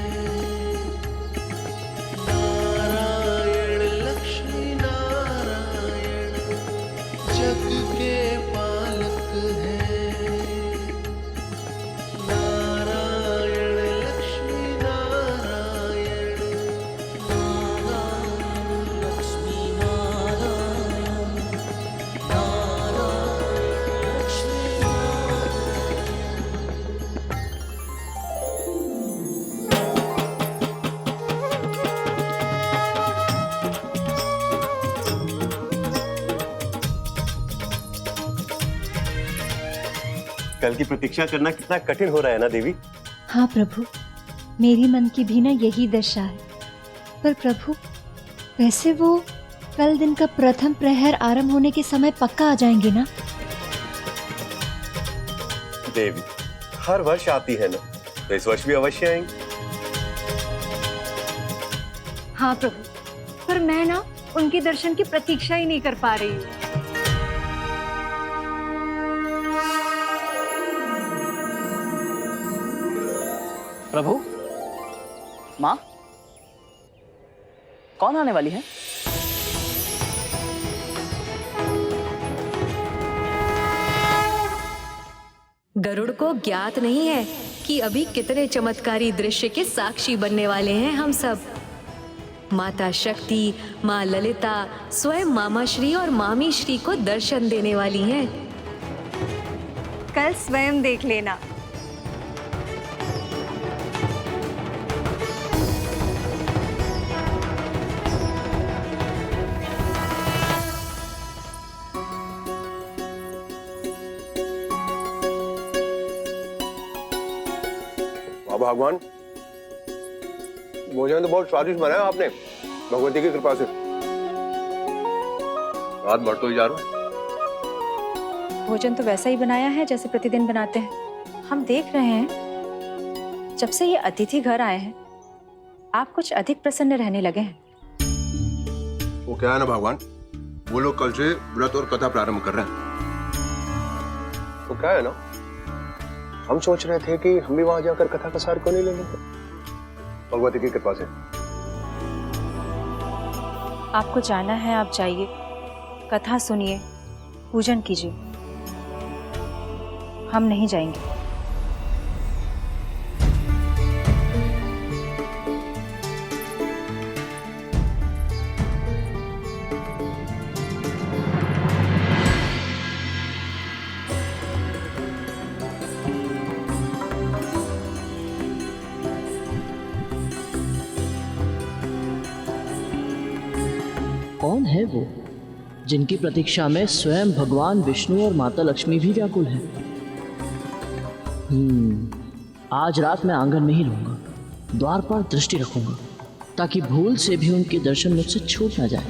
नारायण, लक्ष्मी नारायण। जग के पालक है नारायण, लक्ष्मी नारायण। कल की प्रतीक्षा करना कितना कठिन हो रहा है ना देवी? हाँ प्रभु, मेरी मन की भी ना यही दशा है। पर प्रभु, वैसे वो कल दिन का प्रथम प्रहर आरंभ होने के समय पक्का आ जाएंगे ना? देवी हर वर्ष आती है ना, तो इस वर्ष भी अवश्य आएंगी। हाँ प्रभु, पर मैं ना उनके दर्शन की प्रतीक्षा ही नहीं कर पा रही हूँ। प्रभु, माँ, कौन आने वाली है? गरुड़ को ज्ञात नहीं है कि अभी कितने चमत्कारी दृश्य के साक्षी बनने वाले हैं हम सब। माता शक्ति, माँ ललिता स्वयं मामा श्री और मामी श्री को दर्शन देने वाली हैं। कल स्वयं देख लेना। भगवान, भोजन तो बहुत स्वादिष्ट बनाया आपने, भगवती की कृपा से। रात भर तो ही जा रहा हूं। भोजन तो वैसा ही बनाया है जैसे प्रतिदिन बनाते हैं। हम देख रहे हैं जब से ये अतिथि घर आए हैं आप कुछ अधिक प्रसन्न रहने लगे हैं। वो क्या है ना भगवान, वो लोग कल से व्रत और कथा प्रारंभ कर रहे हैं। तो क्या है ना, हम सोच रहे थे कि हम भी वहां जाकर कथा का सार क्यों नहीं ले लेते, भगवती की कृपा से। आपको जाना है आप जाइए, कथा सुनिए, पूजन कीजिए। हम नहीं जाएंगे। कौन है वो जिनकी प्रतीक्षा में स्वयं भगवान विष्णु और माता लक्ष्मी भी व्याकुल हैं? आज रात मैं आंगन में ही रहूंगा, द्वार पर दृष्टि रखूंगा ताकि भूल से भी उनके दर्शन मुझसे छूट ना जाए।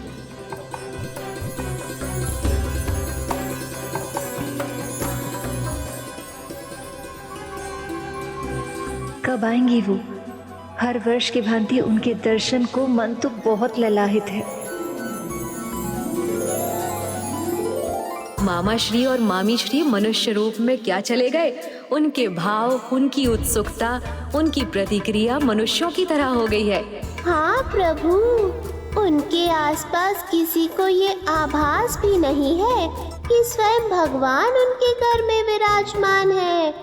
कब आएंगी वो? हर वर्ष की भांति उनके दर्शन को मन तो बहुत ललाहित है। मामा श्री और मामी श्री मनुष्य रूप में क्या चले गए? उनके भाव, उनकी उत्सुकता, उनकी प्रतिक्रिया मनुष्यों की तरह हो गई है। हाँ प्रभु, उनके आसपास किसी को ये आभास भी नहीं है कि स्वयं भगवान उनके घर में विराजमान है।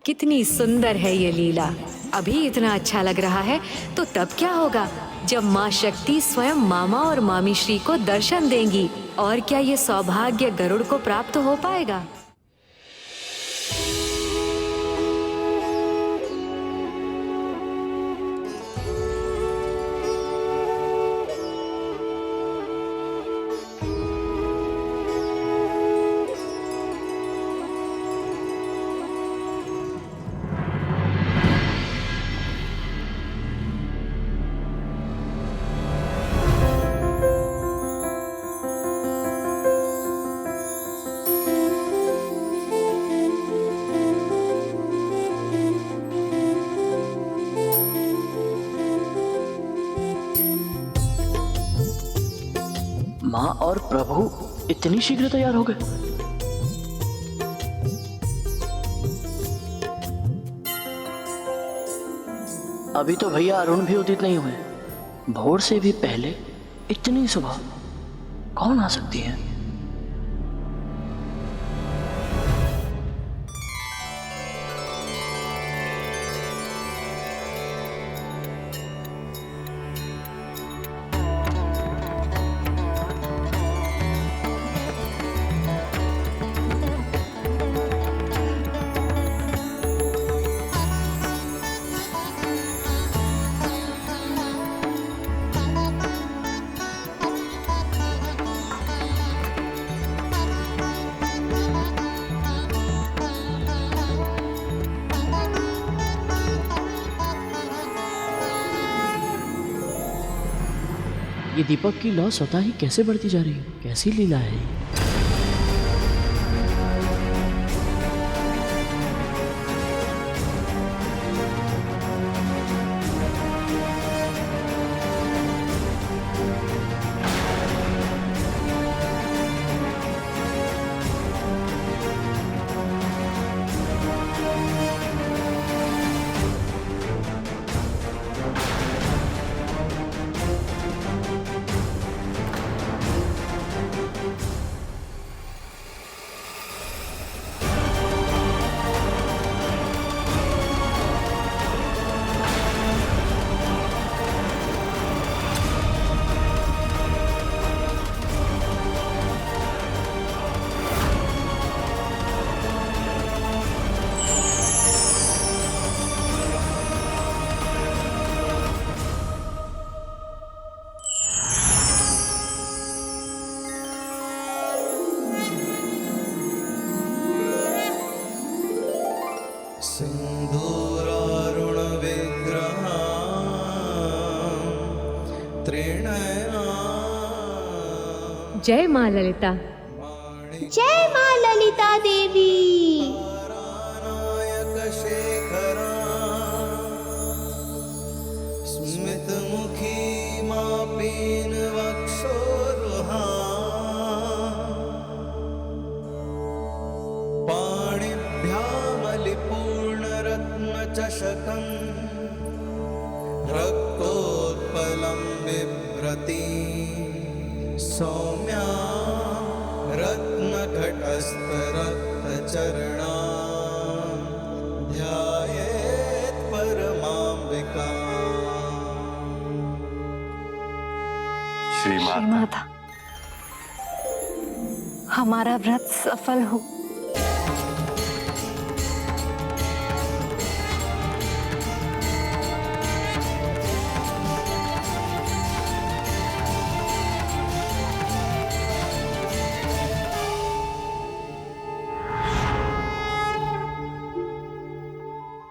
कितनी सुंदर है ये लीला। अभी इतना अच्छा लग रहा है तो तब क्या होगा जब माँ शक्ति स्वयं मामा और मामी श्री को दर्शन देंगी। और क्या ये सौभाग्य गरुड़ को प्राप्त हो पाएगा? माँ और प्रभु इतनी शीघ्र तैयार हो गए? अभी तो भैया अरुण भी उदित नहीं हुए। भोर से भी पहले इतनी सुबह कौन आ सकती है? ये दीपक की लौ स्वतः ही कैसे बढ़ती जा रही है? कैसी लीला है ये? सिंधूरारुण विग्रहा त्रिनयना। जय माँ ललिता। जय माँ ललिता देवी। नायक शेखरा स्मित मुखी मापीन वक्षोरुहा। पाणिभ्यामलिपूर्ण रत्न चषकं रक्तोत्पलं बिभ्रती। सौम्या रत्नघटस्थरक्तचरणा ध्यायेत् परमाम्बिका। श्री माता, हमारा व्रत सफल हो।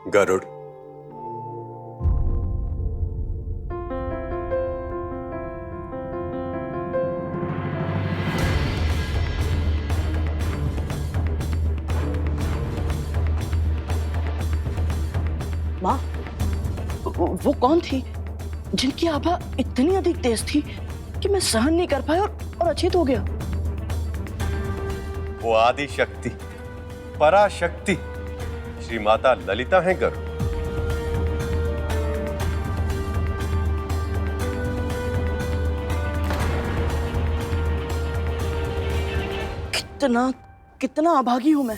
गरुड़, माँ, वो कौन थी जिनकी आभा इतनी अधिक तेज थी कि मैं सहन नहीं कर पाया और अचेत हो गया? वो आदि शक्ति, पराशक्ति श्री माता ललिता हैं गरुड़। कितना अभागी हूं मैं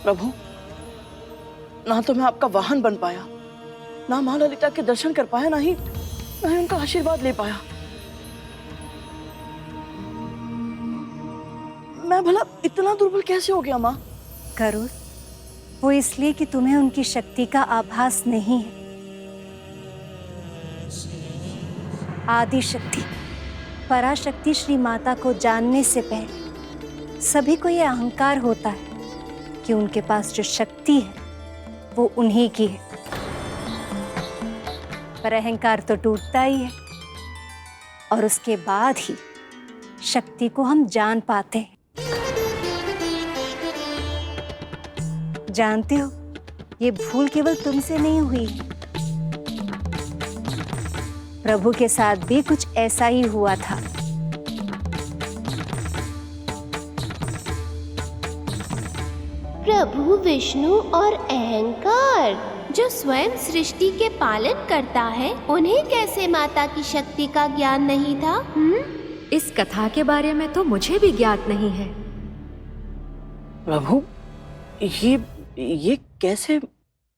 प्रभु। ना तो मैं आपका वाहन बन पाया, ना मां ललिता के दर्शन कर पाया, ना ही उनका आशीर्वाद ले पाया। मैं भला इतना दुर्बल कैसे हो गया मां? गरुड़, वो इसलिए कि तुम्हें उनकी शक्ति का आभास नहीं है। आदि शक्ति, पराशक्ति श्री माता को जानने से पहले सभी को यह अहंकार होता है कि उनके पास जो शक्ति है वो उन्हीं की है। पर अहंकार तो टूटता ही है और उसके बाद ही शक्ति को हम जान पाते हैं। जानते हो, ये भूल केवल तुमसे नहीं हुई, प्रभु के साथ भी कुछ ऐसा ही हुआ था। प्रभु विष्णु और अहंकार, जो स्वयं सृष्टि के पालन करता है, उन्हें कैसे माता की शक्ति का ज्ञान नहीं था? इस कथा के बारे में तो मुझे भी ज्ञात नहीं है। प्रभु, ये कैसे?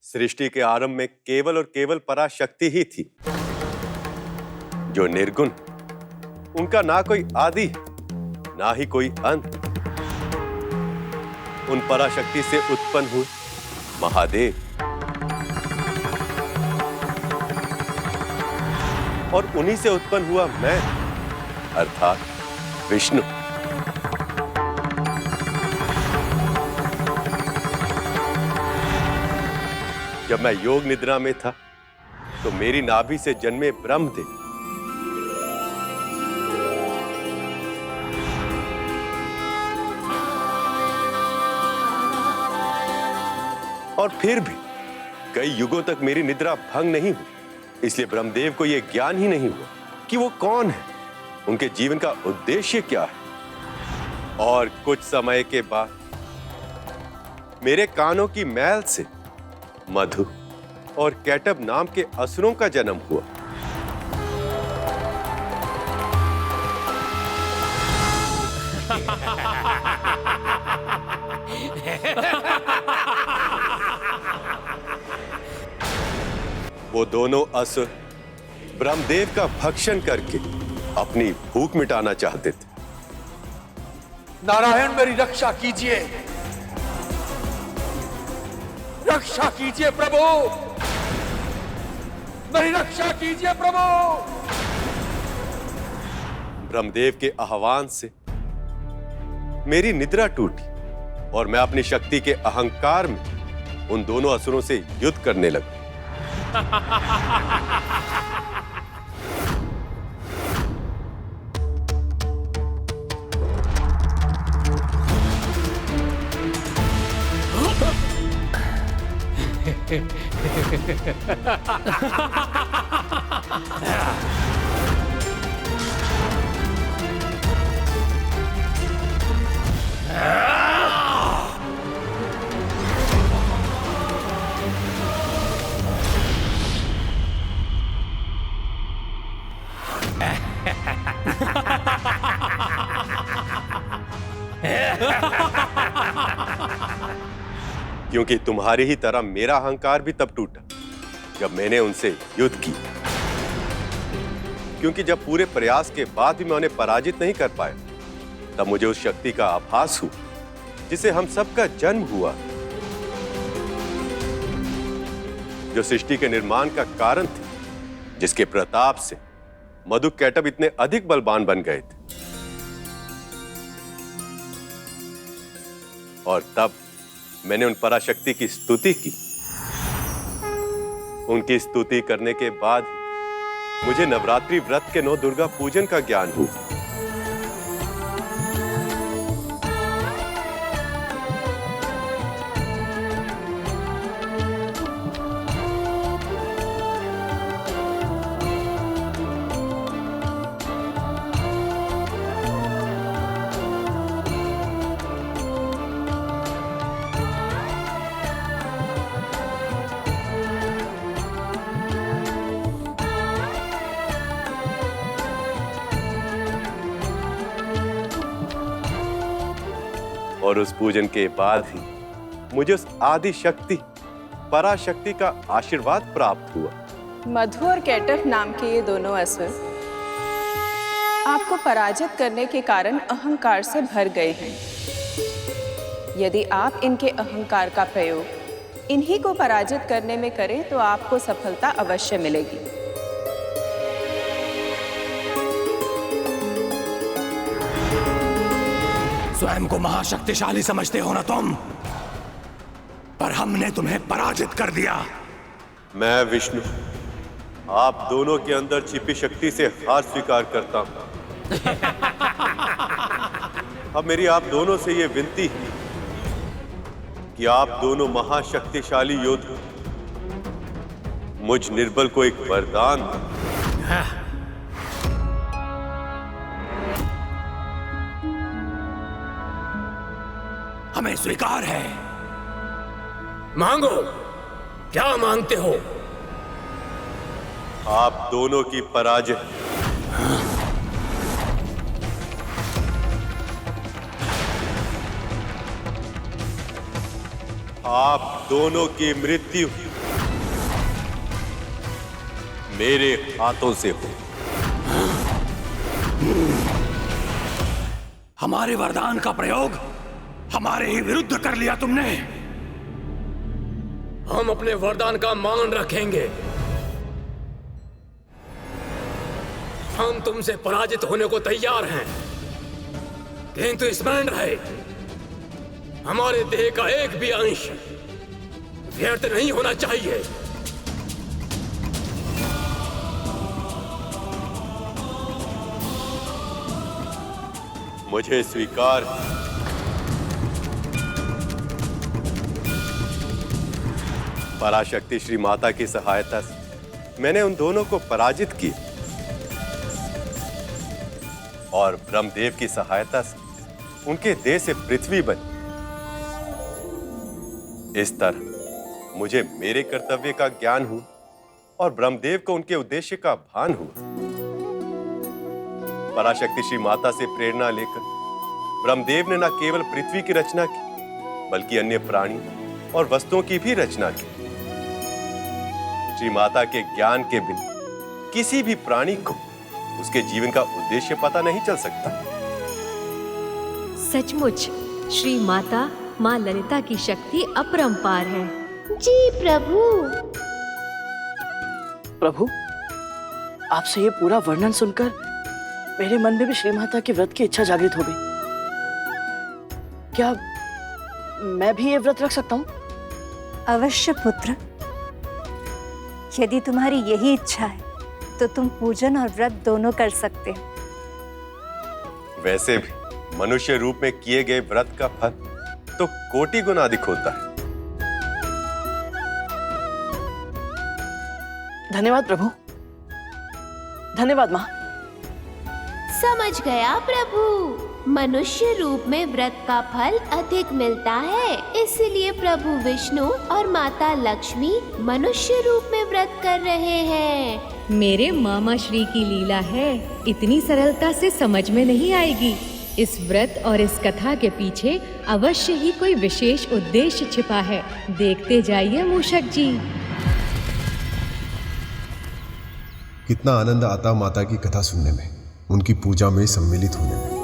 सृष्टि के आरंभ में केवल और केवल पराशक्ति ही थी, जो निर्गुण, उनका ना कोई आदि ना ही कोई अंत। उन पराशक्ति से उत्पन्न हुए महादेव और उन्हीं से उत्पन्न हुआ मैं, अर्थात विष्णु। जब मैं योग निद्रा में था तो मेरी नाभि से जन्मे ब्रह्मदेव और फिर भी कई युगों तक मेरी निद्रा भंग नहीं हुई। इसलिए ब्रह्मदेव को यह ज्ञान ही नहीं हुआ कि वो कौन है, उनके जीवन का उद्देश्य क्या है। और कुछ समय के बाद मेरे कानों की मैल से मधु और कैटब नाम के असुरों का जन्म हुआ। वो दोनों असुर ब्रह्मदेव का भक्षण करके अपनी भूख मिटाना चाहते थे। नारायण, मेरी रक्षा कीजिए, रक्षा कीजिए प्रभु, मेरी रक्षा कीजिए प्रभु। ब्रह्मदेव के आह्वान से मेरी निद्रा टूटी और मैं अपनी शक्ति के अहंकार में उन दोनों असुरों से युद्ध करने लगा। क्योंकि तुम्हारी ही तरह मेरा अहंकार भी तब टूटा जब मैंने उनसे युद्ध किया। क्योंकि जब पूरे प्रयास के बाद भी मैं उन्हें पराजित नहीं कर पाया, तब मुझे उस शक्ति का आभास हुआ जिसे हम सबका जन्म हुआ, जो सृष्टि के निर्माण का कारण थी, जिसके प्रताप से मधुकैटभ इतने अधिक बलवान बन गए थे। और तब मैंने उन पराशक्ति की स्तुति की। उनकी स्तुति करने के बाद मुझे नवरात्रि व्रत के 9 दुर्गा पूजन का ज्ञान हुआ। और उस पूजन के बाद ही मुझे उस आदि शक्ति पराशक्ति का आशीर्वाद प्राप्त हुआ। मधु और कैटभ नाम के ये दोनों असुर आपको पराजित करने के कारण अहंकार से भर गए हैं। यदि आप इनके अहंकार का प्रयोग इन्हीं को पराजित करने में करें तो आपको सफलता अवश्य मिलेगी। स्वयं को महाशक्तिशाली समझते हो ना तुम, पर हमने तुम्हें पराजित कर दिया। मैं विष्णु आप दोनों के अंदर छिपी शक्ति से हार स्वीकार करता हूं। अब मेरी आप दोनों से ये विनती है कि आप दोनों महाशक्तिशाली योद्धा मुझ निर्बल को एक वरदान दें। हमें स्वीकार है। मांगो, क्या मांगते हो? आप दोनों की पराजय। आप दोनों की मृत्यु मेरे हाथों से हो। हमारे वरदान का प्रयोग हमारे ही विरुद्ध कर लिया तुमने। हम अपने वरदान का मान रखेंगे। हम तुमसे पराजित होने को तैयार हैं, किंतु स्मरण रहे हमारे देह का एक भी अंश व्यर्थ नहीं होना चाहिए। मुझे स्वीकार। पराशक्ति श्री माता की सहायता से मैंने उन दोनों को पराजित किया और ब्रह्मदेव की सहायता से उनके देह से पृथ्वी बनी। इस तरह मुझे मेरे कर्तव्य का ज्ञान हुआ और ब्रह्मदेव को उनके उद्देश्य का भान हुआ। पराशक्ति श्री माता से प्रेरणा लेकर ब्रह्मदेव ने न केवल पृथ्वी की रचना की बल्कि अन्य प्राणी और वस्तुओं की भी रचना की। श्री माता के ज्ञान के बिना किसी भी प्राणी को उसके जीवन का उद्देश्य पता नहीं चल सकता। सचमुच श्री माता माँ ललिता की शक्ति अपरंपार है। जी प्रभु। प्रभु, आपसे ये पूरा वर्णन सुनकर मेरे मन में भी श्री माता के व्रत की इच्छा जागृत हो गई। क्या मैं भी ये व्रत रख सकता हूँ? अवश्य पुत्र। यदि तुम्हारी यही इच्छा है तो तुम पूजन और व्रत दोनों कर सकते हो। वैसे भी मनुष्य रूप में किए गए व्रत का फल तो कोटि गुना अधिक होता है। धन्यवाद प्रभु। धन्यवाद माँ। समझ गया प्रभु। मनुष्य रूप में व्रत का फल अधिक मिलता है, इसलिए प्रभु विष्णु और माता लक्ष्मी मनुष्य रूप में व्रत कर रहे हैं। मेरे मामा श्री की लीला है, इतनी सरलता से समझ में नहीं आएगी। इस व्रत और इस कथा के पीछे अवश्य ही कोई विशेष उद्देश्य छिपा है। देखते जाइए मूषक जी। कितना आनंद आता माता की कथा सुनने में, उनकी पूजा में सम्मिलित होने में।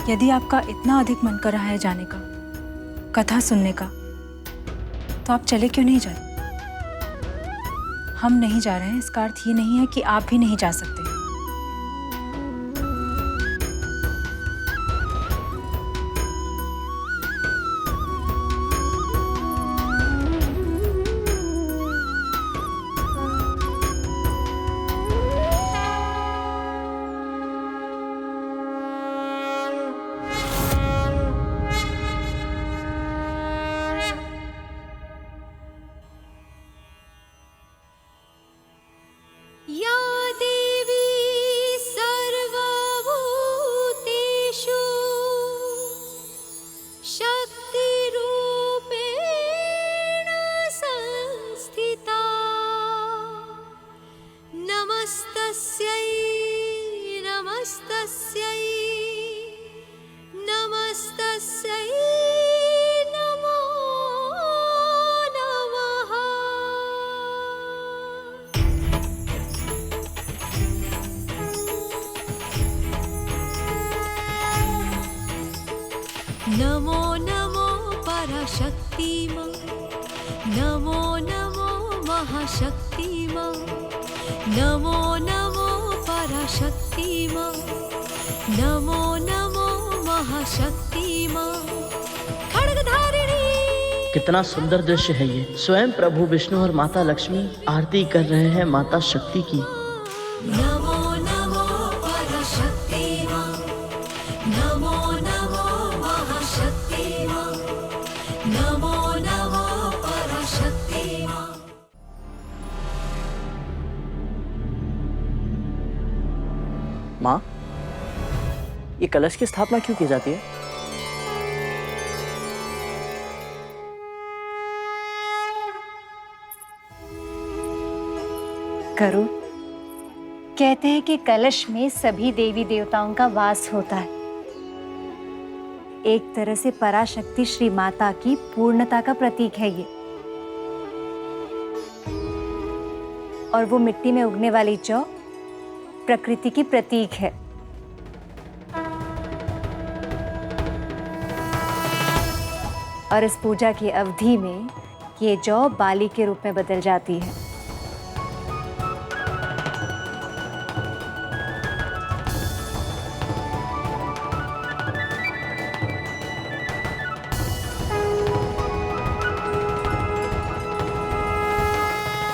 यदि आपका इतना अधिक मन कर रहा है जाने का, कथा सुनने का, तो आप चले क्यों नहीं जाते? हम नहीं जा रहे हैं इसका अर्थ ये नहीं है कि आप भी नहीं जा सकते। नमो नमो पराशक्ति मां, नमो नमो महाशक्ति मां, नमो नमो पराशक्ति मां, नमो नमो महाशक्ति मां, खड्गधारिणी। कितना सुंदर दृश्य है ये। स्वयं प्रभु विष्णु और माता लक्ष्मी आरती कर रहे हैं माता शक्ति की। नमो नमो पराशक्ति मां, नमो नमो महाशक्ति मां, नमो नमो पराशक्ति मां। माँ, ये कलश की स्थापना क्यों की जाती है? करुण, कहते हैं कि कलश में सभी देवी देवताओं का वास होता है। एक तरह से पराशक्ति श्री माता की पूर्णता का प्रतीक है ये। और वो मिट्टी में उगने वाली जौ प्रकृति की प्रतीक है। और इस पूजा की अवधि में ये जौ बाली के रूप में बदल जाती है।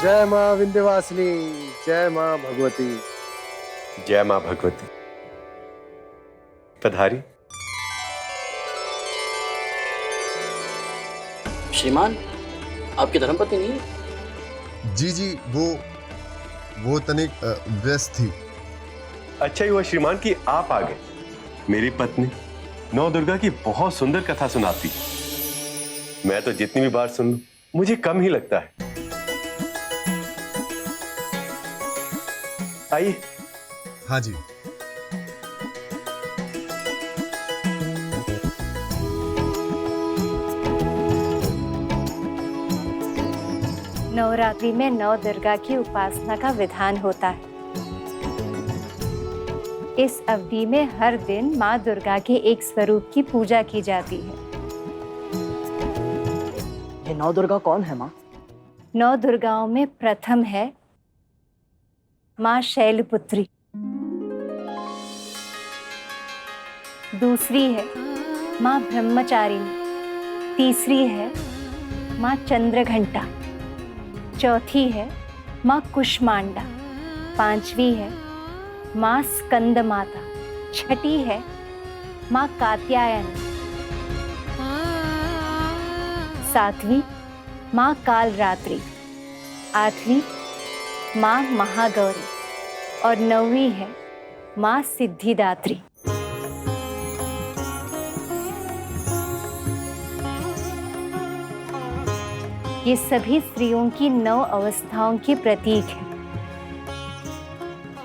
जय माँ विंध्यवासिनी, जय माँ भगवती। जय माँ भगवती। पधारी। श्रीमान, आपकी धर्मपत्नी नहीं है? जी, वो तनिक व्यस्त थी। अच्छा ही हुआ श्रीमान कि आप आ गए। मेरी पत्नी नौ दुर्गा की बहुत सुंदर कथा सुनाती। मैं तो जितनी भी बार सुन लूं, मुझे कम ही लगता है। आइए। हाँ जी। नवरात्रि में नौ दुर्गा की उपासना का विधान होता है। इस अवधि में हर दिन माँ दुर्गा के एक स्वरूप की पूजा की जाती है। ये 9 दुर्गा कौन है माँ? 9 दुर्गाओं में प्रथम है माँ शैलपुत्री, दूसरी है माँ ब्रह्मचारिणी, तीसरी है माँ चंद्रघंटा, चौथी है माँ कुष्मांडा, पांचवी है माँ स्कंद माता, छठी है माँ कात्यायनी, सातवीं माँ कालरात्रि, आठवीं माँ महागौरी और 9वीं है माँ सिद्धिदात्री। ये सभी स्त्रियों की 9 अवस्थाओं की प्रतीक है,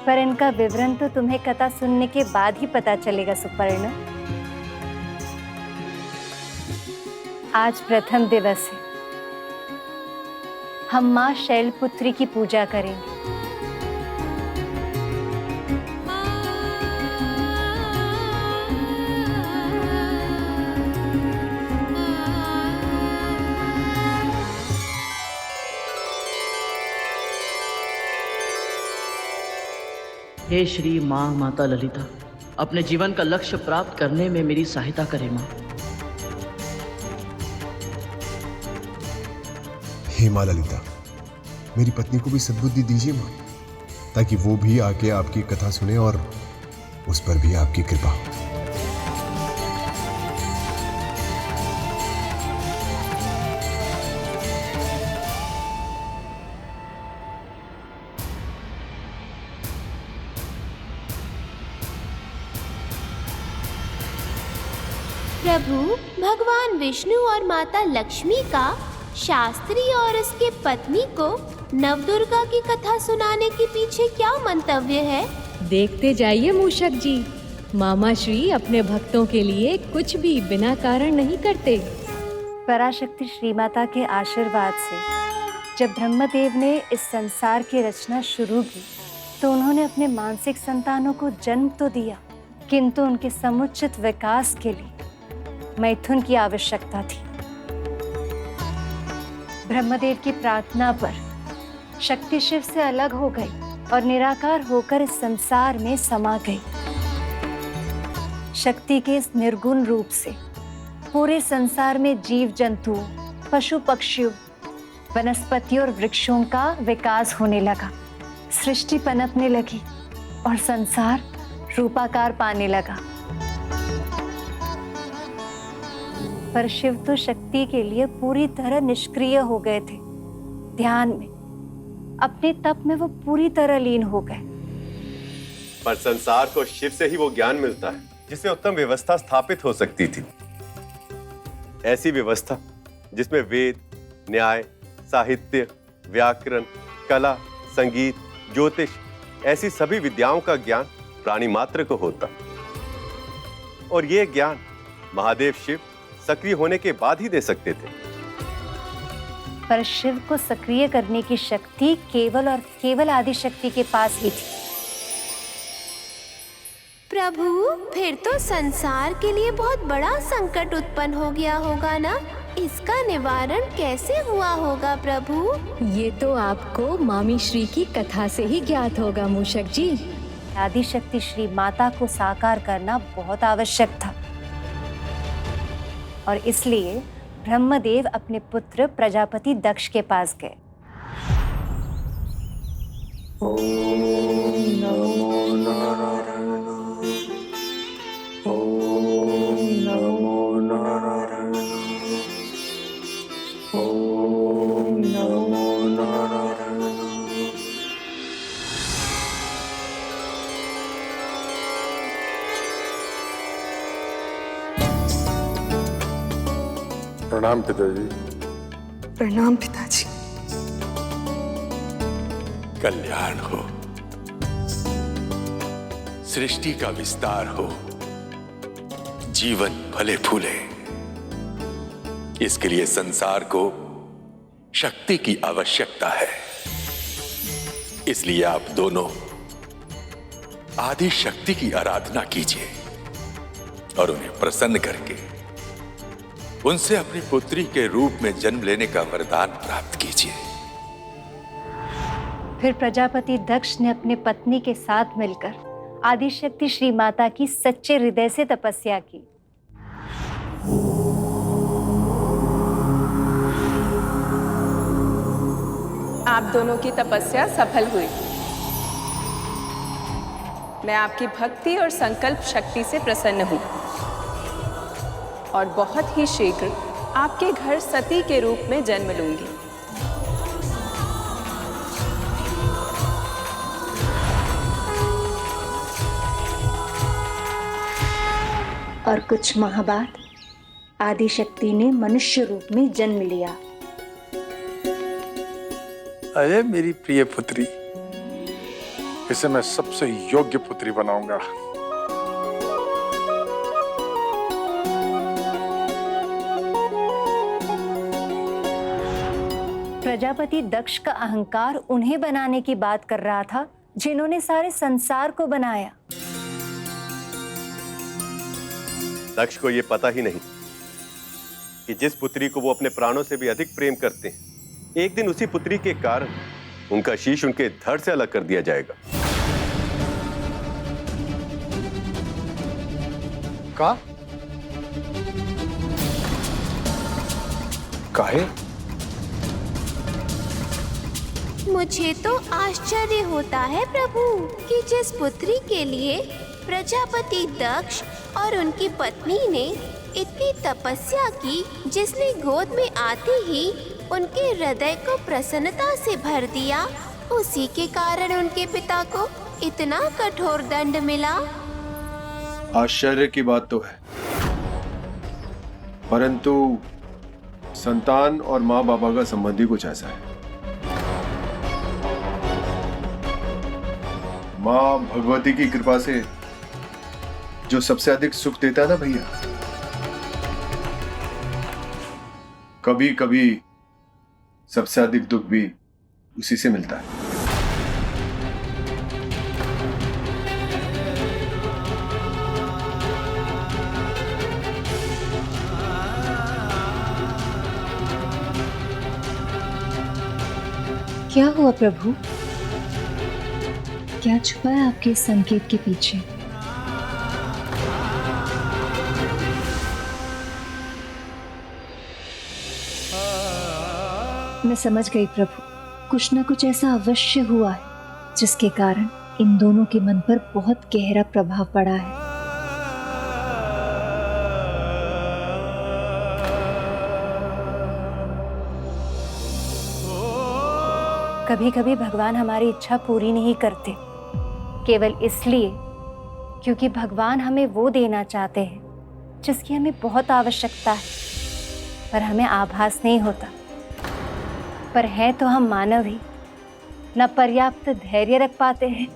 पर इनका विवरण तो तुम्हें कथा सुनने के बाद ही पता चलेगा सुपर्ण। आज प्रथम दिवस है, हम माँ शैलपुत्री की पूजा करेंगे। हे श्री माँ माता ललिता, अपने जीवन का लक्ष्य प्राप्त करने में मेरी सहायता करें माँ। हे माँ ललिता, मेरी पत्नी को भी सद्बुद्धि दीजिए माँ, ताकि वो भी आके आपकी कथा सुने और उस पर भी आपकी कृपा हो। प्रभु, भगवान विष्णु और माता लक्ष्मी का शास्त्री और उसके पत्नी को नवदुर्गा की कथा सुनाने के पीछे क्या मंतव्य है? देखते जाइए मूषक जी, मामा श्री अपने भक्तों के लिए कुछ भी बिना कारण नहीं करते। पराशक्ति श्री माता के आशीर्वाद से जब ब्रह्मदेव ने इस संसार की रचना शुरू की तो उन्होंने अपने मानसिक संतानों को जन्म तो दिया, किंतु उनके समुचित विकास के लिए मैथुन की आवश्यकता थी। ब्रह्मदेव की प्रार्थना पर शक्ति शिव से अलग हो गई और निराकार होकर इस संसार में समा गई। शक्ति के इस निर्गुण रूप से पूरे संसार में जीव जंतुओं, पशु पक्षियों, वनस्पतियों और वृक्षों का विकास होने लगा, सृष्टि पनपने लगी और संसार रूपाकार पाने लगा। पर शिव तो शक्ति के लिए पूरी तरह निष्क्रिय हो गए थे। ध्यान में, अपने तप में वो पूरी तरह लीन हो गए। पर संसार को शिव से ही वो ज्ञान मिलता है जिससे उत्तम व्यवस्था स्थापित हो सकती थी। ऐसी व्यवस्था जिसमें वेद, न्याय, साहित्य, व्याकरण, कला, संगीत, ज्योतिष, ऐसी सभी विद्याओं का ज्ञान प्राणी मात्र को होता। और ये ज्ञान महादेव शिव सक्रिय होने के बाद ही दे सकते थे। पर शिव को सक्रिय करने की शक्ति केवल और केवल आदि शक्ति के पास ही थी। प्रभु, फिर तो संसार के लिए बहुत बड़ा संकट उत्पन्न हो गया होगा ना? इसका निवारण कैसे हुआ होगा प्रभु? ये तो आपको मामी श्री की कथा से ही ज्ञात होगा मूषक जी। आदि शक्ति श्री माता को साकार करना बहुत आवश्यक था और इसलिए ब्रह्मदेव अपने पुत्र प्रजापति दक्ष के पास गए। ओम नमो नारायण, ओम नमो नारायण, ओम नमो नारायण। प्रणाम पिताजी। प्रणाम पिताजी। कल्याण हो, सृष्टि का विस्तार हो, जीवन फले फूले, इसके लिए संसार को शक्ति की आवश्यकता है। इसलिए आप दोनों आदि शक्ति की आराधना कीजिए और उन्हें प्रसन्न करके उनसे अपनी पुत्री के रूप में जन्म लेने का वरदान प्राप्त कीजिए। फिर प्रजापति दक्ष ने अपने पत्नी के साथ मिलकर आदिशक्ति श्री माता की सच्चे हृदय से तपस्या की। आप दोनों की तपस्या सफल हुई। मैं आपकी भक्ति और संकल्प शक्ति से प्रसन्न हूँ और बहुत ही शीघ्र आपके घर सती के रूप में जन्म लूंगी। और कुछ माह बाद आदिशक्ति ने मनुष्य रूप में जन्म लिया। अरे मेरी प्रिय पुत्री, इसे मैं सबसे योग्य पुत्री बनाऊंगा। प्रजापति दक्ष का अहंकार उन्हें बनाने की बात कर रहा था जिन्होंने सारे संसार को बनाया। दक्ष को यह पता ही नहीं कि जिस पुत्री को वो अपने प्राणों से भी अधिक प्रेम करते हैं, एक दिन उसी पुत्री के कारण उनका शीश उनके धड़ से अलग कर दिया जाएगा। काहे? मुझे तो आश्चर्य होता है प्रभु कि जिस पुत्री के लिए प्रजापति दक्ष और उनकी पत्नी ने इतनी तपस्या की, जिसने गोद में आते ही उनके हृदय को प्रसन्नता से भर दिया, उसी के कारण उनके पिता को इतना कठोर दंड मिला। आश्चर्य की बात तो है, परंतु संतान और माँ बाबा का संबंध ही कुछ ऐसा है। माँ भगवती की कृपा से जो सबसे अधिक सुख देता है ना भैया, कभी कभी सबसे अधिक दुख भी उसी से मिलता है। क्या हुआ प्रभु? क्या छुपा है आपके इस संकेत के पीछे? मैं समझ गई प्रभु, कुछ न कुछ ऐसा अवश्य हुआ है जिसके कारण इन दोनों के मन पर बहुत गहरा प्रभाव पड़ा है। कभी कभी भगवान हमारी इच्छा पूरी नहीं करते, केवल इसलिए क्योंकि भगवान हमें वो देना चाहते हैं जिसकी हमें बहुत आवश्यकता है, पर हमें आभास नहीं होता। पर हैं तो हम मानव ही, न पर्याप्त धैर्य रख पाते हैं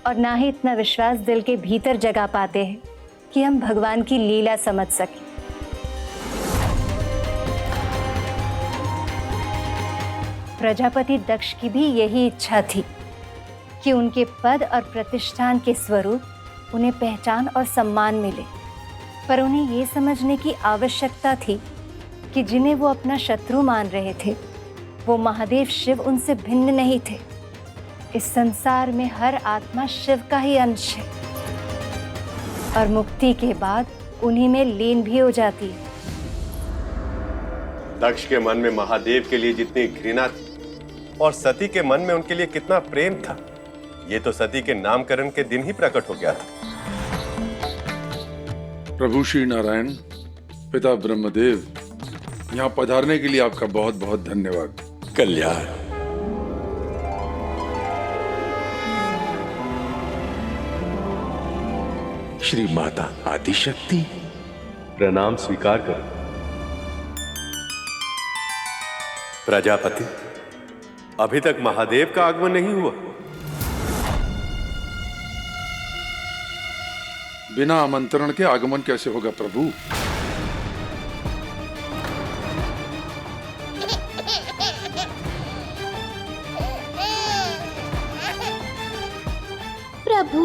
और ना ही इतना विश्वास दिल के भीतर जगा पाते हैं कि हम भगवान की लीला समझ सकें। प्रजापति दक्ष की भी यही इच्छा थी कि उनके पद और प्रतिष्ठान के स्वरूप उन्हें पहचान और सम्मान मिले, पर उन्हें ये समझने की आवश्यकता थी कि जिन्हें वो अपना शत्रु मान रहे थे, वो महादेव शिव उनसे भिन्न नहीं थे। इस संसार में हर आत्मा शिव का ही अंश है और मुक्ति के बाद उन्हीं में लीन भी हो जाती है। दक्ष के मन में महादेव के लिए जितनी घृणा थी और सती के मन में उनके लिए कितना प्रेम था, ये तो सती के नामकरण के दिन ही प्रकट हो गया था। प्रभु श्री नारायण, पिता ब्रह्मदेव, यहाँ पधारने के लिए आपका बहुत बहुत धन्यवाद। कल्याण। श्री माता आदिशक्ति, प्रणाम स्वीकार करो। प्रजापति, अभी तक महादेव का आगमन नहीं हुआ। बिना आमंत्रण के आगमन कैसे होगा प्रभु? प्रभु,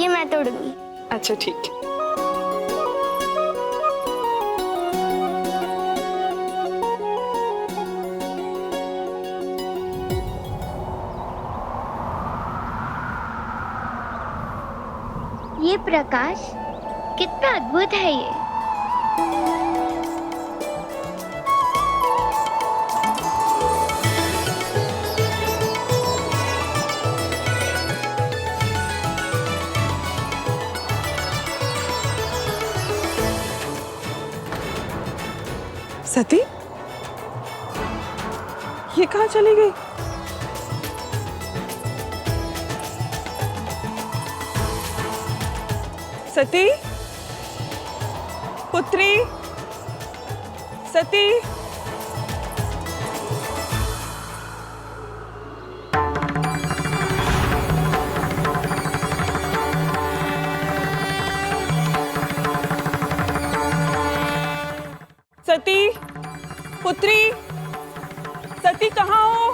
ये मैं तोड़ूंगी। अच्छा ठीक है। ये प्रकाश कितना अद्भुत है ये। सती, ये कहाँ चली गई? सती, पुत्री, सती। सती, पुत्री, सती कहाँ हो?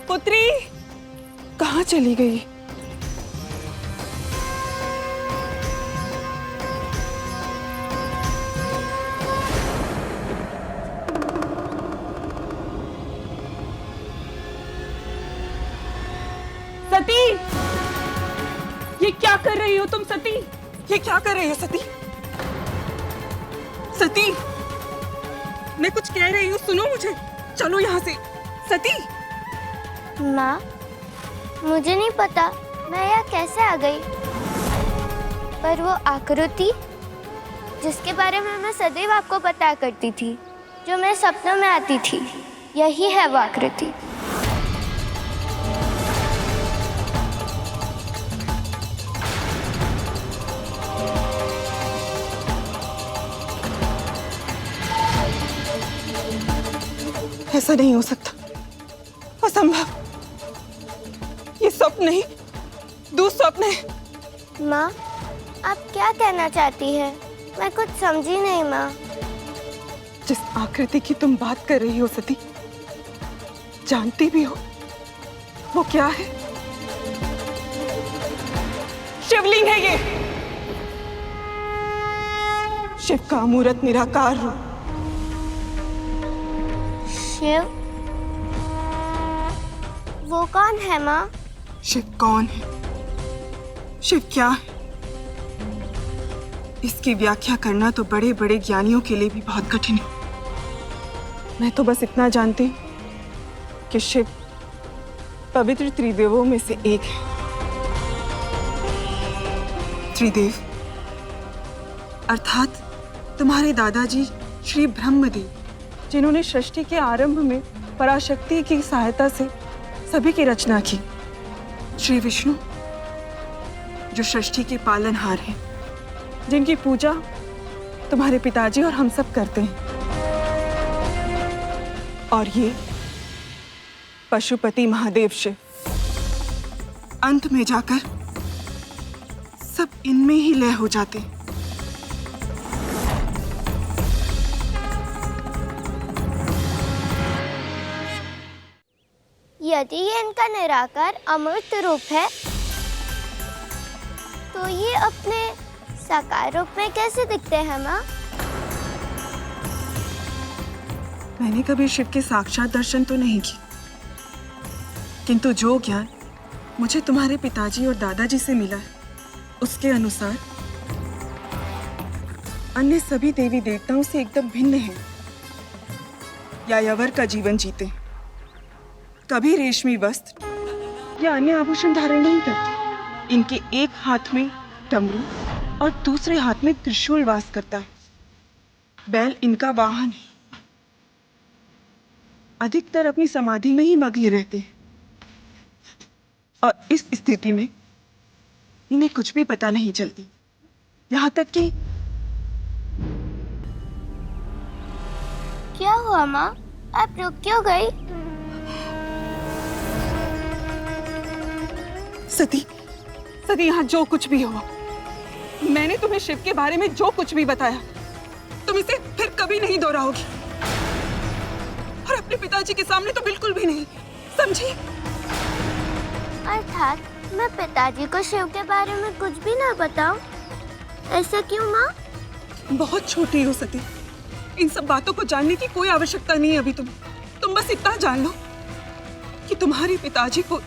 पुत्री, कहाँ चली गई? सती, ये क्या कर रही हो तुम सती? ये क्या कर रही हो सती? सती, मैं कुछ कह रही हूँ, सुनो मुझे। चलो यहाँ से। सती। माँ, मुझे नहीं पता मैं यहाँ कैसे आ गई, पर वो आकृति जिसके बारे में मैं सदैव आपको बताया करती थी, जो मेरे सपनों में आती थी, यही है वो आकृति। ऐसा नहीं हो सकता, असंभव। ये स्वप्न नहीं, दुस्वप्न है। माँ, आप क्या कहना चाहती है? मैं कुछ समझी नहीं माँ। जिस आकृति की तुम बात कर रही हो सती, जानती भी हो वो क्या है? शिवलिंग है ये, शिव का अमूर्त निराकार रूप। शिव? वो कौन है माँ? शिव कौन है, शिव क्या है, इसकी व्याख्या करना तो बड़े बड़े ज्ञानियों के लिए भी बहुत कठिन है। मैं तो बस इतना जानती हूँ कि शिव पवित्र त्रिदेवों में से एक है। त्रिदेव अर्थात तुम्हारे दादाजी श्री ब्रह्मदेव, जिन्होंने सृष्टि के आरंभ में पराशक्ति की सहायता से सभी की रचना की। श्री विष्णु, जो सृष्टि के पालनहार हैं, जिनकी पूजा तुम्हारे पिताजी और हम सब करते हैं। और ये पशुपति महादेव शिव, अंत में जाकर सब इनमें ही लय हो जाते हैं। यदि ये इनका निराकार अमृत रूप है, तो ये अपने साकार रूप में कैसे दिखते हैं माँ? मैंने कभी शिव के साक्षात दर्शन तो नहीं किए, किंतु जो ज्ञान मुझे तुम्हारे पिताजी और दादाजी से मिला है, उसके अनुसार अन्य सभी देवी देवताओं से एकदम भिन्न है। यायावर का जीवन जीते, कभी रेशमी वस्त्र या अन्य आभूषण धारण नहीं करते। इनके एक हाथ में डमरू और दूसरे हाथ में त्रिशूल वास करता है। बैल इनका वाहन है। अधिकतर अपनी समाधि में ही मग्न रहते हैं और इस स्थिति में इन्हें कुछ भी पता नहीं चलती, यहाँ तक कि क्या हुआ माँ? आप रुक क्यों गई? सती यहाँ जो कुछ भी हुआ, मैंने तुम्हें शिव के बारे में जो कुछ भी बताया, तुम इसे फिर कभी नहीं दोहराओगी, और अपने पिताजी के सामने तो बिल्कुल भी नहीं, समझी? अर्थात मैं पिताजी को शिव के बारे में कुछ भी ना बताऊं? ऐसा क्यों माँ? बहुत छोटी हो सती, इन सब बातों को जानने की कोई आवश्यकता नहीं है अभी। तुम बस इतना जान लो कि तुम्हारे पिताजी को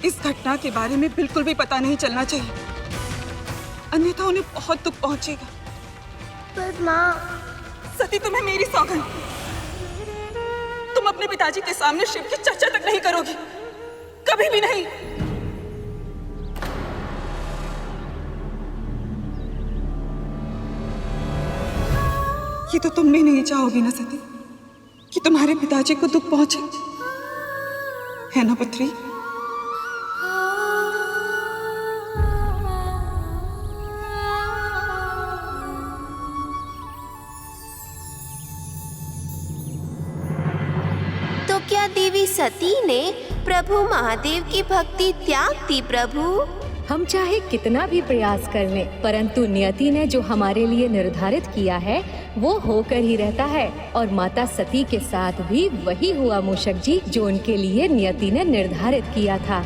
इस घटना के बारे में बिल्कुल भी पता नहीं चलना चाहिए, अन्यथा उन्हें बहुत दुख पहुंचेगा। पर माँ, सती तुम्हें मेरी सौगंध, तुम अपने पिताजी के सामने शिव की चर्चा तक नहीं करोगी, कभी भी नहीं। ये तो तुम भी नहीं चाहोगी ना सती कि तुम्हारे पिताजी को दुख पहुंचे, है ना पुत्री? तो क्या देवी सती ने प्रभु महादेव की भक्ति त्याग दी प्रभु? हम चाहे कितना भी प्रयास कर लें, परंतु नियति ने जो हमारे लिए निर्धारित किया है वो होकर ही रहता है। और माता सती के साथ भी वही हुआ मूषक जी, जो उनके लिए नियति ने निर्धारित किया था।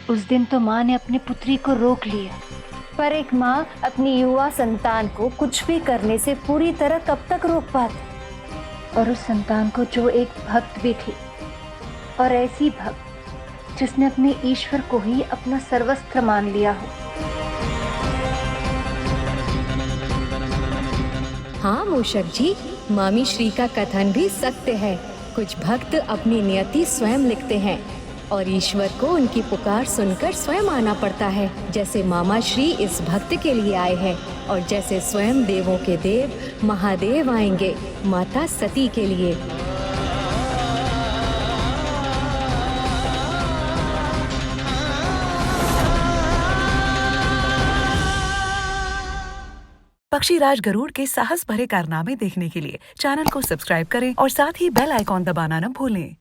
उस दिन तो माँ ने अपनी पुत्री को रोक लिया, पर एक माँ अपनी युवा संतान को कुछ भी करने से पूरी तरह कब तक रोक पाती? और उस संतान को जो एक भक्त भी थी, और ऐसी भक्त जिसने अपने ईश्वर को ही अपना सर्वस्त्र मान लिया हो। हाँ मूषक जी, मामी श्री का कथन भी सत्य है। कुछ भक्त अपनी नियति स्वयं लिखते हैं और ईश्वर को उनकी पुकार सुनकर स्वयं आना पड़ता है, जैसे मामा श्री इस भक्त के लिए आए हैं, और जैसे स्वयं देवों के देव महादेव आएंगे माता सती के लिए। पक्षीराज गरुड़ के साहस भरे कारनामे देखने के लिए चैनल को सब्सक्राइब करें और साथ ही बेल आइकॉन दबाना न भूलें।